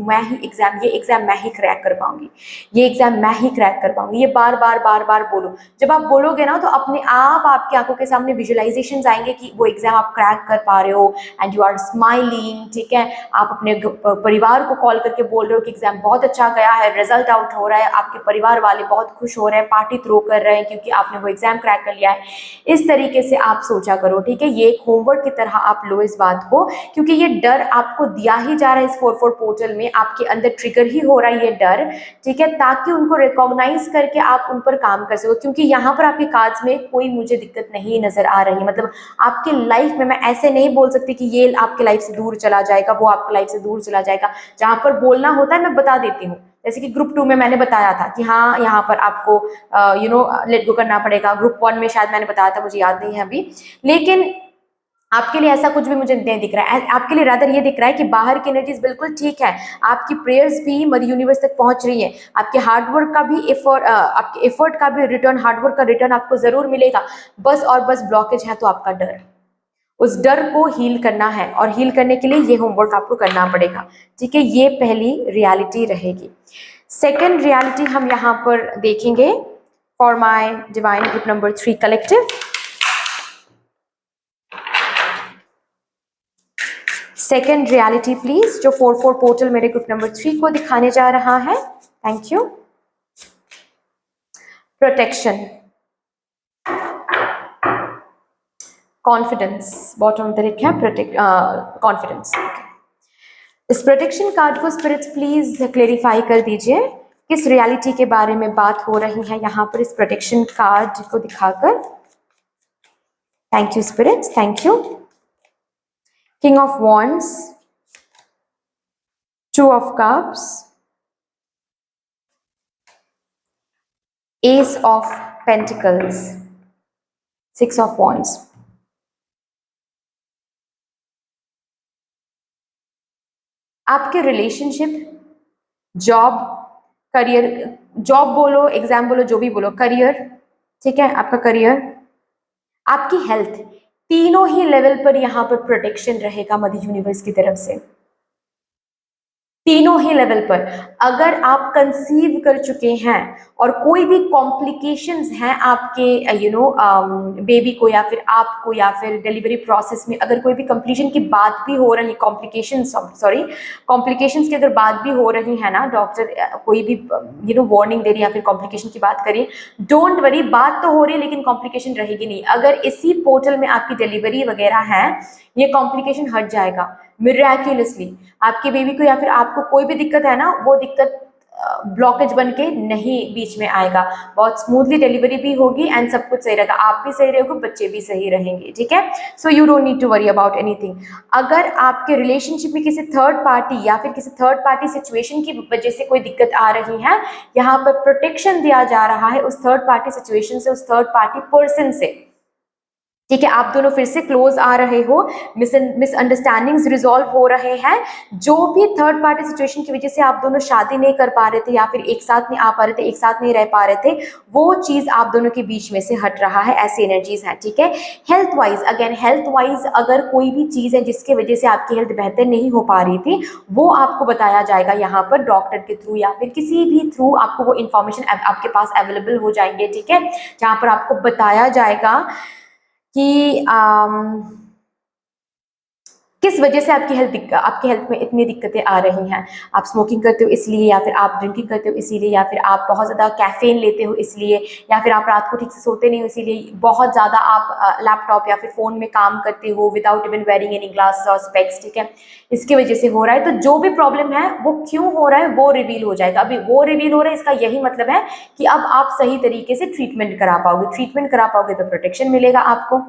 ये एग्जाम मैं ही क्रैक कर पाऊंगी, ये एग्जाम मैं ही क्रैक कर पाऊंगी, ये बार बार बार बार बोलो। जब आप बोलोगे ना तो अपने आप आपकी आंखों के सामने विजुअलाइजेशन आएंगे कि वो एग्जाम आप क्रैक कर पा रहे हो, एंड यू आर स्माइलिंग, ठीक है। आप अपने परिवार को कॉल करके बोल रहे हो कि एग्जाम बहुत अच्छा गया है, रिजल्ट आउट हो रहा है, आपके परिवार वाले बहुत खुश हो रहे हैं, पार्टी थ्रो कर रहे हैं क्योंकि आपने वो एग्जाम क्रैक कर लिया है। इस तरीके से आप सोचा करो, ठीक है। ये एक होमवर्क की तरह आप लो इस बात को, क्योंकि ये डर आपको दिया ही जा रहा है इस 44 पोर्टल में, आपके अंदर ट्रिगर ही हो रहा है ये डर, ठीक है, ताकि उनको रिकॉग्नाइज करके आप उन पर काम कर सको। क्योंकि यहाँ पर आपके कार्ड्स में कोई मुझे दिक्कत नहीं नजर आ रही, मतलब आपके लाइफ में मैं ऐसे नहीं बोल सकती कि ये आपके लाइफ से दूर चला जाएगा, वो आपके लाइफ से दूर चला जाएगा। जहां पर बोलना होता है मैं बता देती हूँ, जैसे कि ग्रुप 2 में मैंने बताया था कि हाँ यहाँ पर आपको लेट गो करना पड़ेगा। ग्रुप 1 में शायद मैंने बताया था, मुझे याद नहीं है अभी, लेकिन आपके लिए ऐसा कुछ भी मुझे नहीं दिख रहा है। आपके लिए रादर ये दिख रहा है कि बाहर की एनर्जीज बिल्कुल ठीक है, आपकी प्रेयर्स भी मदर यूनिवर्स तक पहुंच रही है, आपके हार्डवर्क का भी आपके एफर्ट का भी रिटर्न, हार्डवर्क का रिटर्न आपको जरूर मिलेगा। बस और बस ब्लॉकेज है तो आपका डर, उस डर को हील करना है, और हील करने के लिए ये होमवर्क आपको करना पड़ेगा, ठीक है। ये पहली रियलिटी रहेगी। सेकेंड रियलिटी हम यहाँ पर देखेंगे for my divine group number 3 collective. Second reality please, जो 44 पोर्टल मेरे ग्रुप नंबर 3 को दिखाने जा रहा है। Thank you. Protection, confidence, bottom पे लिखा है कॉन्फिडेंस। इस प्रोटेक्शन कार्ड को स्पिरिट्स प्लीज क्लेरिफाई कर दीजिए किस रियलिटी के बारे में बात हो रही है यहाँ पर इस प्रोटेक्शन कार्ड को दिखाकर। Thank you spirits, thank you. King of wands, 2 of cups, ace of pentacles, 6 of wands. आपके रिलेशनशिप, जॉब, करियर, जॉब बोलो, एग्जाम बोलो, जो भी बोलो, करियर, ठीक है, आपका करियर, आपकी हेल्थ, तीनों ही लेवल पर यहाँ पर प्रोटेक्शन रहेगा मदर यूनिवर्स की तरफ से, तीनों ही लेवल पर। अगर आप कंसीव कर चुके हैं और कोई भी कॉम्प्लिकेशंस हैं आपके बेबी को या फिर आपको, या फिर डिलीवरी प्रोसेस में अगर कोई भी कंप्लीशन की बात भी हो रही, कॉम्प्लिकेशंस की अगर बात भी हो रही है ना, डॉक्टर कोई भी वार्निंग दे रही है या फिर कॉम्प्लिकेशन की बात करिए, डोंट वरी, बात तो हो रही है लेकिन कॉम्प्लिकेशन रहेगी नहीं। अगर इसी पोर्टल में आपकी डिलीवरी वगैरह है, ये कॉम्प्लिकेशन हट जाएगा मिराक्युलसली। आपके बेबी को या फिर आपको कोई भी दिक्कत है ना, वो दिक्कत ब्लॉकेज बन के नहीं बीच में आएगा, बहुत स्मूथली डिलीवरी भी होगी एंड सब कुछ सही रहेगा, आप भी सही रहोगे, बच्चे भी सही रहेंगे, ठीक है। So you don't need to worry about anything. अगर आपके रिलेशनशिप में किसी थर्ड पार्टी या फिर किसी थर्ड पार्टी सिचुएशन की वजह से कोई दिक्कत आ रही है, यहाँ पर प्रोटेक्शन दिया जा रहा है उस थर्ड पार्टी सिचुएशन से, उस थर्ड पार्टी पर्सन से, ठीक है। आप दोनों फिर से क्लोज आ रहे हो, मिसअंडरस्टैंडिंग्स रिजॉल्व हो रहे हैं। जो भी थर्ड पार्टी सिचुएशन की वजह से आप दोनों शादी नहीं कर पा रहे थे या फिर एक साथ नहीं आ पा रहे थे, एक साथ नहीं रह पा रहे थे, वो चीज आप दोनों के बीच में से हट रहा है, ऐसी एनर्जीज हैं, ठीक है। Health wise, again health wise अगर कोई भी चीज है जिसकी वजह से आपकी हेल्थ बेहतर नहीं हो पा रही थी, वो आपको बताया जाएगा यहाँ पर डॉक्टर के थ्रू या फिर किसी भी थ्रू, आपको वो इन्फॉर्मेशन आपके पास अवेलेबल हो जाएंगे, ठीक है, जहाँ पर आपको बताया जाएगा कि किस वजह से आपकी हेल्थ में इतनी दिक्कतें आ रही हैं। आप स्मोकिंग करते हो इसलिए, या फिर आप ड्रिंकिंग करते हो इसीलिए, या फिर आप बहुत ज़्यादा कैफीन लेते हो इसलिए, या फिर आप रात को ठीक से सोते नहीं हो इसीलिए, बहुत ज़्यादा आप लैपटॉप या फिर फ़ोन में काम करते हो without even wearing any glasses और स्पेक्स, ठीक है, इसकी वजह से हो रहा है। तो जो भी प्रॉब्लम है वो क्यों हो रहा है वो रिवील हो जाएगा। अभी वो रिवील हो रहा है, इसका यही मतलब है कि अब आप सही तरीके से ट्रीटमेंट करा पाओगे। ट्रीटमेंट करा पाओगे तो प्रोटेक्शन मिलेगा आपको,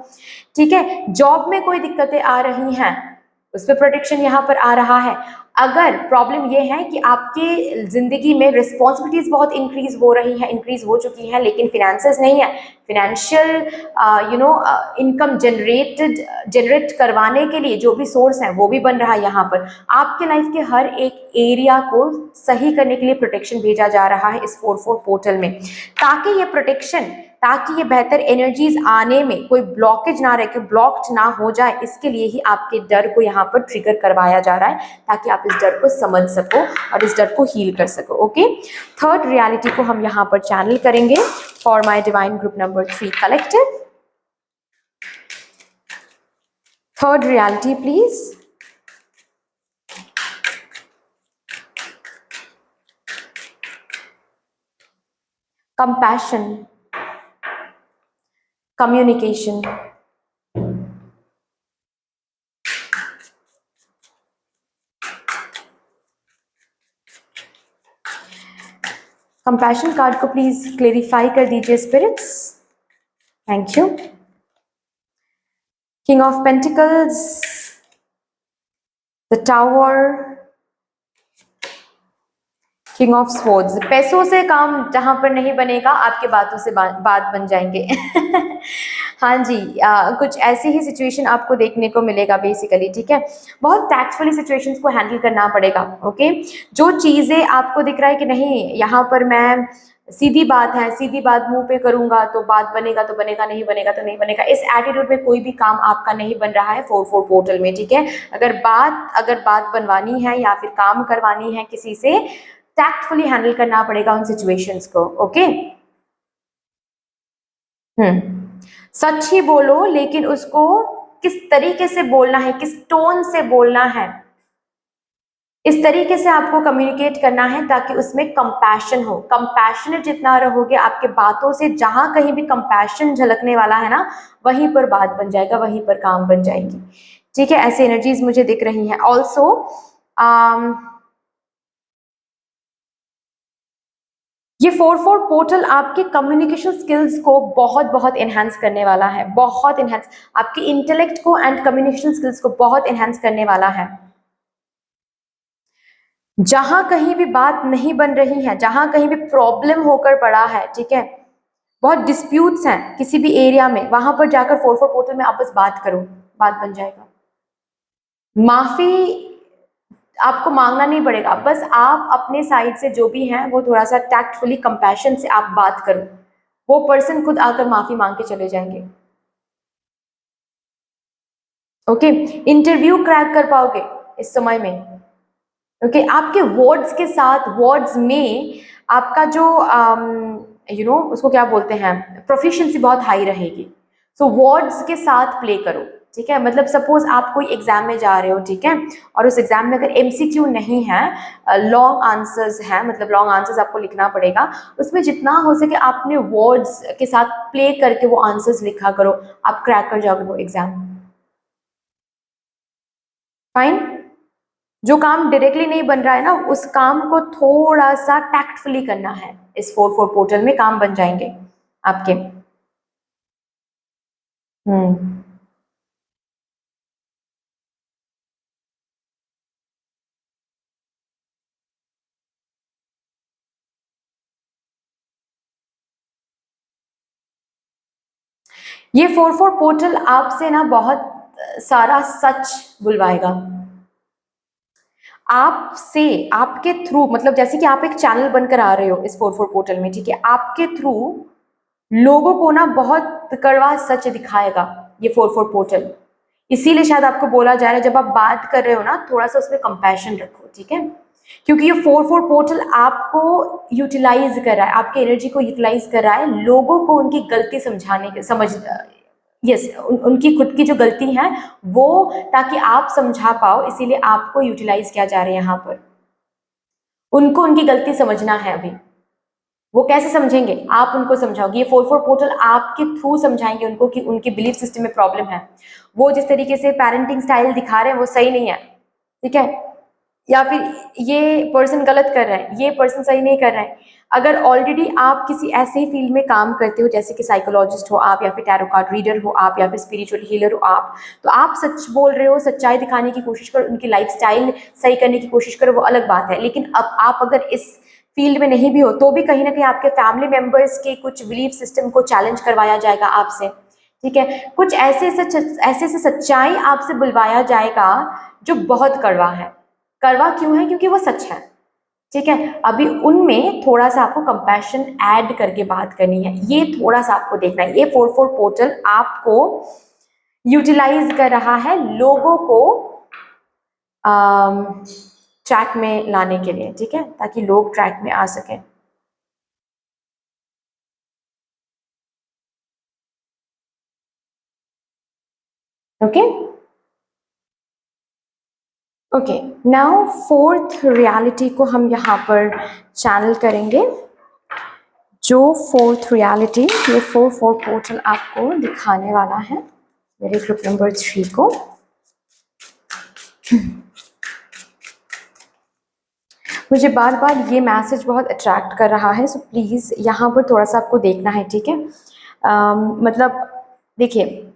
ठीक है। जॉब में कोई दिक्कतें आ रही हैं, उस पर प्रोटेक्शन यहाँ पर आ रहा है। अगर प्रॉब्लम ये है कि आपके ज़िंदगी में रिस्पॉन्सिबिलिटीज़ बहुत इंक्रीज हो चुकी हैं, लेकिन फिनेंसेस नहीं है, फिनेंशियल इनकम जनरेट करवाने के लिए जो भी सोर्स है वो भी बन रहा है यहाँ पर। आपके लाइफ के हर एक एरिया को सही करने के लिए प्रोटेक्शन भेजा जा रहा है इस 4-4 पोर्टल में, ताकि ये बेहतर एनर्जीज आने में कोई ब्लॉकेज ना रहे, कोई ब्लॉक्ड ना हो जाए। इसके लिए ही आपके डर को यहाँ पर ट्रिगर करवाया जा रहा है, ताकि आप इस डर को समझ सको और इस डर को हील कर सको। ओके, थर्ड रियलिटी को हम यहाँ पर चैनल करेंगे for my divine group number 3 collective. Third reality please. Compassion, communication, compassion card को प्लीज क्लेरिफाई कर दीजिए spirits, thank you. King of pentacles, the tower, king of swords. पैसों से काम जहां पर नहीं बनेगा, आपके बातों से बात बन जाएंगे। हाँ जी, कुछ ऐसी ही सिचुएशन आपको देखने को मिलेगा बेसिकली, ठीक है। बहुत टैक्टफुली सिचुएशंस को हैंडल करना पड़ेगा। ओके, जो चीज़ें आपको दिख रहा है कि नहीं यहाँ पर मैं सीधी बात मुंह पे करूंगा तो बात बनेगा तो बनेगा, नहीं बनेगा तो नहीं बनेगा, इस एटीट्यूड में कोई भी काम आपका नहीं बन रहा है 4-4 पोर्टल में, ठीक है। अगर बात बनवानी है या फिर काम करवानी है किसी से, टैक्टफुली हैंडल करना पड़ेगा उन सिचुएशंस को। ओके, सच ही बोलो, लेकिन उसको किस तरीके से बोलना है, किस टोन से बोलना है, इस तरीके से आपको कम्युनिकेट करना है ताकि उसमें कंपैशन हो। कंपैशनेट जितना रहोगे आपके बातों से, जहां कहीं भी कंपैशन झलकने वाला है ना, वहीं पर बात बन जाएगा, वहीं पर काम बन जाएगी, ठीक है। ऐसी एनर्जीज मुझे दिख रही हैं। ऑल्सो ये 4-4 पोर्टल आपके कम्युनिकेशन स्किल्स को बहुत बहुत एनहांस करने वाला है, बहुत एनहांस, आपके इंटेलेक्ट को एंड कम्युनिकेशन स्किल्स को बहुत एनहांस करने वाला है। जहां कहीं भी बात नहीं बन रही है, जहां कहीं भी प्रॉब्लम होकर पड़ा है, ठीक है, बहुत डिस्प्यूट्स हैं किसी भी एरिया में, वहां पर जाकर 4-4 पोर्टल में आप बस बात करो, बात बन जाएगा। माफी आपको मांगना नहीं पड़ेगा, बस आप अपने साइड से जो भी हैं वो थोड़ा सा टैक्टफुली कंपैशन से आप बात करो, वो पर्सन खुद आकर माफी मांग के चले जाएंगे। ओके, इंटरव्यू क्रैक कर पाओगे इस समय में। ओके, आपके वर्ड्स के साथ, वर्ड्स में आपका जो उसको क्या बोलते हैं, प्रोफिशिएंसी बहुत हाई रहेगी। सो वर्ड्स के साथ प्ले करो, ठीक है। मतलब सपोज आप कोई एग्जाम में जा रहे हो, ठीक है, और उस एग्जाम में अगर एमसीक्यू नहीं है, लॉन्ग आंसर्स हैं, मतलब लॉन्ग आंसर्स आपको लिखना पड़ेगा, उसमें जितना हो सके आप अपने वर्ड्स के साथ प्ले करके वो आंसर्स लिखा करो, आप क्रैक कर जाओगे वो एग्जाम। फाइन। जो काम डायरेक्टली नहीं बन रहा है ना, उस काम को थोड़ा सा टैक्टफुली करना है, इस 4-4 पोर्टल में काम बन जाएंगे आपके। ये 4-4 पोर्टल आपसे ना बहुत सारा सच बुलवाएगा आपसे, आपके थ्रू, मतलब जैसे कि आप एक चैनल बनकर आ रहे हो इस 4-4 पोर्टल में, ठीक है, आपके थ्रू लोगों को ना बहुत कड़वा सच दिखाएगा ये 4-4 पोर्टल। इसीलिए शायद आपको बोला जा रहा है जब आप बात कर रहे हो ना, थोड़ा सा उसमें कंपैशन रखो, ठीक है, क्योंकि ये 4-4 पोर्टल आपको यूटिलाइज कर रहा है, आपकी एनर्जी को यूटिलाइज कर रहा है, लोगों को उनकी गलती समझाने के, यस, उनकी खुद की जो गलती है वो, ताकि आप समझा पाओ, इसीलिए आपको यूटिलाइज किया जा रहा है यहाँ पर। उनको उनकी गलती समझना है अभी। वो कैसे समझेंगे? आप उनको समझाओगे, ये 4-4 पोर्टल आपके थ्रू समझाएंगे उनको कि उनके बिलीफ सिस्टम में प्रॉब्लम है। वो जिस तरीके से पेरेंटिंग स्टाइल दिखा रहे हैं वो सही नहीं है, ठीक है? या फिर ये पर्सन गलत कर रहा है, ये पर्सन सही नहीं कर रहा है। अगर ऑलरेडी आप किसी ऐसे ही फील्ड में काम करते हो, जैसे कि साइकोलॉजिस्ट हो आप, या फिर टैरो कार्ड रीडर हो आप, या फिर स्पिरिचुअल हीलर हो आप, तो आप सच बोल रहे हो, सच्चाई दिखाने की कोशिश करो, उनकी लाइफस्टाइल सही करने की कोशिश करो, वो अलग बात है। लेकिन अब आप अगर इस फील्ड में नहीं भी हो तो भी कहीं ना कहीं आपके फैमिली मेंबर्स के कुछ बिलीफ सिस्टम को चैलेंज करवाया जाएगा आपसे, ठीक है? कुछ ऐसे से सच्चाई आपसे बुलवाया जाएगा जो बहुत कड़वा है। कड़वा क्यों है? क्योंकि वो सच है, ठीक है? अभी उनमें थोड़ा सा आपको कंपैशन ऐड करके बात करनी है, ये थोड़ा सा आपको देखना है। ये 4-4 पोर्टल आपको यूटिलाइज कर रहा है लोगों को ट्रैक में लाने के लिए, ठीक है? ताकि लोग ट्रैक में आ सकें। Okay okay, now fourth reality को हम यहाँ पर चैनल करेंगे। जो फोर्थ रियलिटी, ये 4-4 पोर्टल आपको दिखाने वाला है मेरे ग्रुप नंबर 3 को। मुझे बार बार ये मैसेज बहुत अट्रैक्ट कर रहा है, सो प्लीज़ यहाँ पर थोड़ा सा आपको देखना है, ठीक है? मतलब देखिए,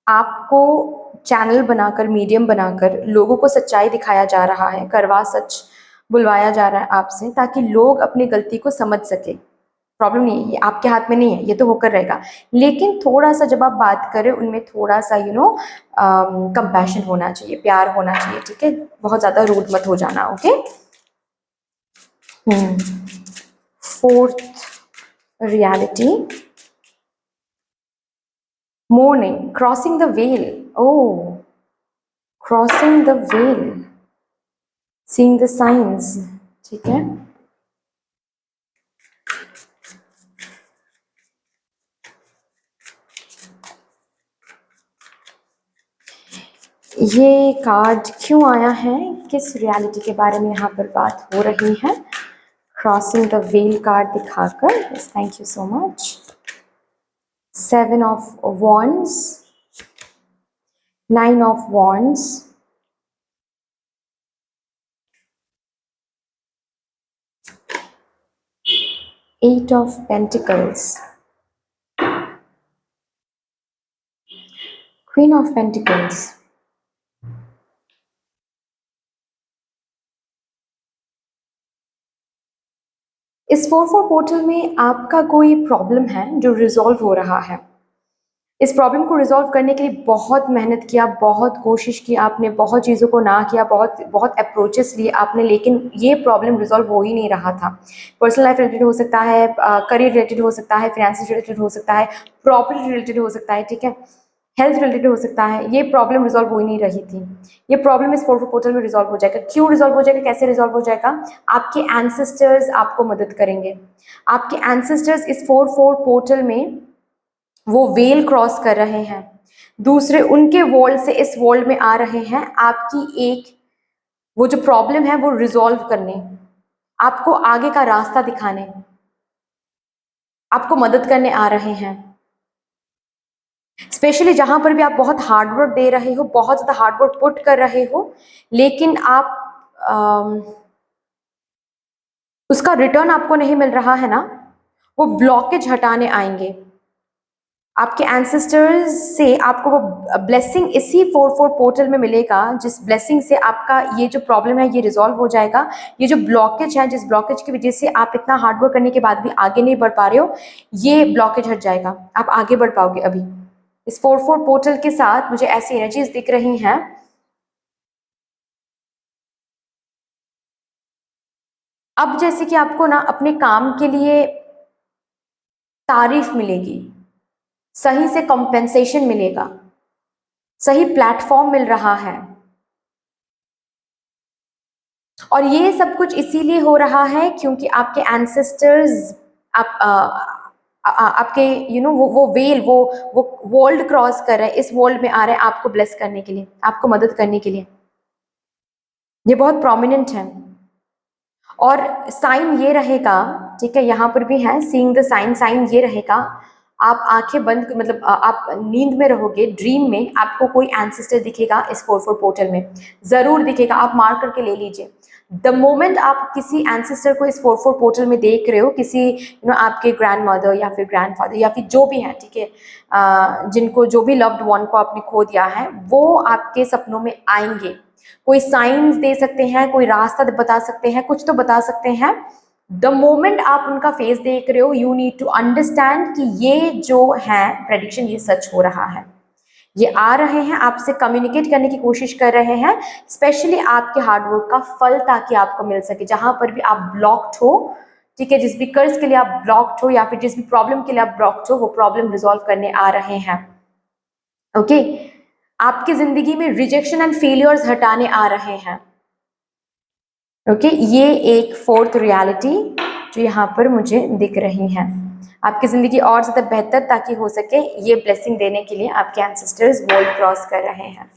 आपको चैनल बनाकर, मीडियम बनाकर लोगों को सच्चाई दिखाया जा रहा है, करवा सच बुलवाया जा रहा है आपसे, ताकि लोग अपनी गलती को समझ सके। प्रॉब्लम नहीं है, ये आपके हाथ में नहीं है, ये तो होकर रहेगा। लेकिन थोड़ा सा जब आप बात करें उनमें थोड़ा सा कंपैशन होना चाहिए, प्यार होना चाहिए, ठीक है? बहुत ज़्यादा रूड मत हो जाना, okay? Fourth reality, mourning, crossing the veil. Oh, crossing the veil, seeing the signs, ठीक है? ये कार्ड क्यों आया है, किस रियलिटी के बारे में यहाँ पर बात हो रही है? क्रॉसिंग द वेल कार्ड दिखाकर, yes, thank you so much. 7 of Wands, 9 of Wands, 8 of Pentacles, Queen of Pentacles। इस 4-4 पोर्टल में आपका कोई प्रॉब्लम है जो रिजॉल्व हो रहा है। इस प्रॉब्लम को रिजॉल्व करने के लिए बहुत मेहनत किया, बहुत कोशिश की आपने, बहुत चीज़ों को ना किया, बहुत बहुत अप्रोचेस लिए आपने, लेकिन ये प्रॉब्लम रिजॉल्व हो ही नहीं रहा था। पर्सनल लाइफ रिलेटेड हो सकता है, करियर रिलेटेड हो सकता है, फाइनेंस रिलेटेड हो सकता है, प्रॉपर्टी रिलेटेड हो सकता है, ठीक है? हेल्थ रिलेटेड हो सकता है। ये प्रॉब्लम रिजॉल्व हो ही नहीं रही थी। ये प्रॉब्लम इस 4-4 पोर्टल में रिजॉल्व हो जाएगा। क्यों रिजॉल्व हो जाएगा, कैसे रिजॉल्व हो जाएगा? आपके एंसेस्टर्स आपको मदद करेंगे। आपके एंसेस्टर्स इस 4-4 पोर्टल में वो वेल क्रॉस कर रहे हैं, दूसरे उनके वर्ल्ड से इस वर्ल्ड में आ रहे हैं, आपकी एक वो जो प्रॉब्लम है वो रिजॉल्व करने, आपको आगे का रास्ता दिखाने, आपको मदद करने आ रहे हैं। स्पेशली जहां पर भी आप बहुत हार्डवर्क दे रहे हो, बहुत ज़्यादा हार्डवर्क पुट कर रहे हो, लेकिन आप उसका रिटर्न आपको नहीं मिल रहा है ना, वो ब्लॉकेज हटाने आएंगे। आपके एंसेस्टर्स से आपको वो ब्लेसिंग इसी 4-4 पोर्टल में मिलेगा, जिस ब्लेसिंग से आपका ये जो प्रॉब्लम है ये रिजॉल्व हो जाएगा। ये जो ब्लॉकेज है, जिस ब्लॉकेज की वजह से आप इतना हार्डवर्क करने के बाद भी आगे नहीं बढ़ पा रहे हो, ये ब्लॉकेज हट जाएगा, आप आगे बढ़ पाओगे। अभी इस 4-4 पोर्टल के साथ मुझे ऐसी एनर्जीज दिख रही हैं। अब जैसे कि आपको ना अपने काम के लिए तारीफ मिलेगी, सही से कॉम्पेंसेशन मिलेगा, सही प्लेटफॉर्म मिल रहा है। और ये सब कुछ इसीलिए हो रहा है क्योंकि आपके एंसेस्टर्स आप आपके वो वेल, वो वर्ल्ड क्रॉस कर रहा है, इस वर्ल्ड में आ रहा है आपको ब्लेस करने के लिए, आपको मदद करने के लिए। ये बहुत प्रोमिनेंट है। और साइन ये रहेगा, ठीक है, यहाँ पर भी है सीइंग द साइन, साइन ये रहेगा, आप आंखें बंद, मतलब आप नींद में रहोगे, ड्रीम में आपको कोई एंसेस्टर दिखेगा इस 4-4 पोर्टल में, जरूर दिखेगा, आप मार्क करके ले लीजिए। द मोमेंट आप किसी एंसेस्टर को इस 4-4 पोर्टल में देख रहे हो, किसी आपके ग्रैंड मदर या फिर ग्रैंड फादर या फिर जो भी है, ठीक है, जिनको, जो भी लव्ड वन को आपने खो दिया है, वो आपके सपनों में आएंगे। कोई साइंस दे सकते हैं, कोई रास्ता बता सकते हैं, कुछ तो बता सकते हैं। द मोमेंट आप उनका फेस देख रहे हो, यू नीड टू अंडरस्टैंड कि ये जो है प्रेडिक्शन, ये सच हो रहा है। ये आ रहे हैं, आपसे कम्युनिकेट करने की कोशिश कर रहे हैं, स्पेशली आपके हार्डवर्क का फल ताकि आपको मिल सके। जहां पर भी आप ब्लॉक्ड हो, ठीक है, जिस भी कर्ज के लिए आप ब्लॉक्ड हो या फिर जिस भी प्रॉब्लम के लिए आप ब्लॉक्ड हो, वो प्रॉब्लम रिजॉल्व करने आ रहे हैं। ओके, आपकी जिंदगी में रिजेक्शन एंड फेलियर्स हटाने आ रहे हैं। ओके, ये एक फोर्थ रियलिटी जो यहाँ पर मुझे दिख रही है। आपकी जिंदगी और ज्यादा बेहतर ताकि हो सके, ये ब्लेसिंग देने के लिए आपके एंसेस्टर्स वर्ल्ड क्रॉस कर रहे हैं।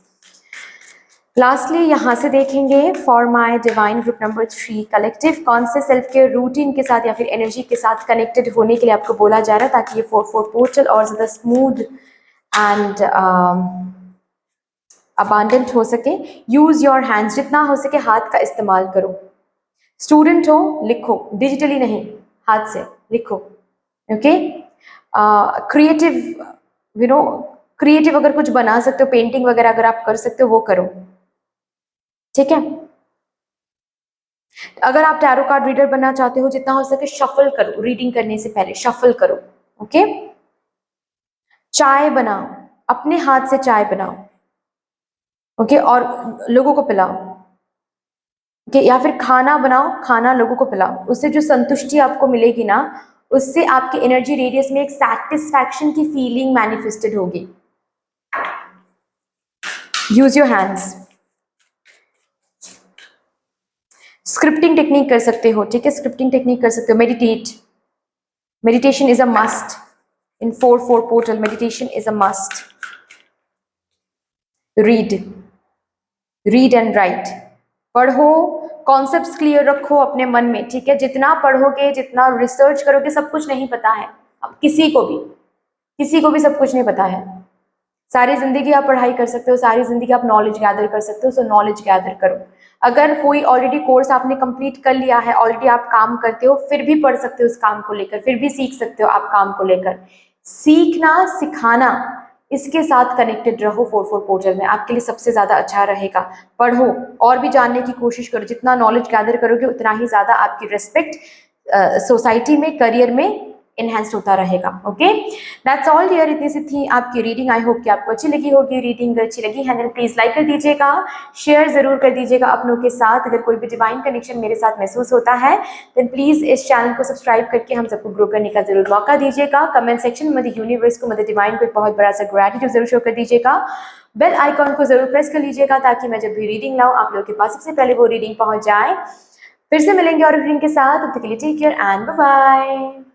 लास्टली यहाँ से देखेंगे, for my divine group number 3 collective, कौन से सेल्फ केयर रूटीन के साथ या फिर एनर्जी के साथ कनेक्टेड होने के लिए आपको बोला जा रहा है ताकि ये 4-4 पोर्टल और ज्यादा स्मूथ एंड अबांडेंट हो सके। यूज योर हैंड्स, जितना हो सके हाथ का इस्तेमाल करो। स्टूडेंट हो, लिखो, डिजिटली नहीं, हाथ से लिखो। ओके, क्रिएटिव, क्रिएटिव अगर कुछ बना सकते हो, पेंटिंग वगैरह अगर आप कर सकते हो वो करो, ठीक है। अगर आप टैरो कार्ड रीडर बनना चाहते हो, जितना हो सके शफल करो, रीडिंग करने से पहले शफल करो। ओके, चाय बनाओ, अपने हाथ से चाय बनाओ, ओके, और लोगों को पिलाओ। ओके, या फिर खाना बनाओ, खाना लोगों को पिलाओ। उससे जो संतुष्टि आपको मिलेगी ना, उससे आपके एनर्जी रेडियस में एक सैटिस्फैक्शन की फीलिंग मैनिफेस्टेड होगी। Use your hands. Scripting technique कर सकते हो, ठीक है, स्क्रिप्टिंग टेक्निक कर सकते हो। Meditate, meditation is a must in 4-4 portal, meditation is a must. Read, read and right, पढ़ो, कॉन्सेप्ट्स क्लियर रखो अपने मन में, ठीक है। जितना पढ़ोगे, जितना रिसर्च करोगे, सब कुछ नहीं पता है, अब किसी को भी सब कुछ नहीं पता है। सारी जिंदगी आप पढ़ाई कर सकते हो, सारी जिंदगी आप नॉलेज गैदर कर सकते हो, सो नॉलेज गैदर करो। अगर कोई ऑलरेडी कोर्स आपने कंप्लीट कर लिया है, ऑलरेडी आप काम करते हो, फिर भी पढ़ सकते हो उस काम को लेकर, फिर भी सीख सकते हो आप काम को लेकर। सीखना, सिखाना, इसके साथ कनेक्टेड रहो 4-4 पोर्टल में, आपके लिए सबसे ज्यादा अच्छा रहेगा। पढ़ो और भी जानने की कोशिश करो, जितना नॉलेज गैदर करोगे उतना ही ज्यादा आपकी रिस्पेक्ट सोसाइटी में, करियर में इनहेंस होता रहेगा। ओके, दैट्स ऑल डियर, इतनी सी थी आपकी रीडिंग। आई होप कि आपको अच्छी लगी होगी। रीडिंग अच्छी लगी है देन प्लीज लाइक कर दीजिएगा, शेयर जरूर कर दीजिएगा अपनों के साथ। अगर कोई भी डिवाइन कनेक्शन मेरे साथ महसूस होता है देन प्लीज इस चैनल को सब्सक्राइब करके हम सबको ग्रो करने का जरूर मौका दीजिएगा। कमेंट सेक्शन में मदर यूनिवर्स को, मदर डिवाइन को एक बहुत बड़ा सा ग्रेटिट्यूड जरूर शो कर दीजिएगा। बेल आइकॉन को जरूर प्रेस कर लीजिएगा ताकि मैं जब भी रीडिंग लाऊं आप लोगों के पास सबसे पहले वो रीडिंग पहुंच जाए। फिर से मिलेंगे और रीडिंग के साथ, तब तक के लिए take care and bye bye.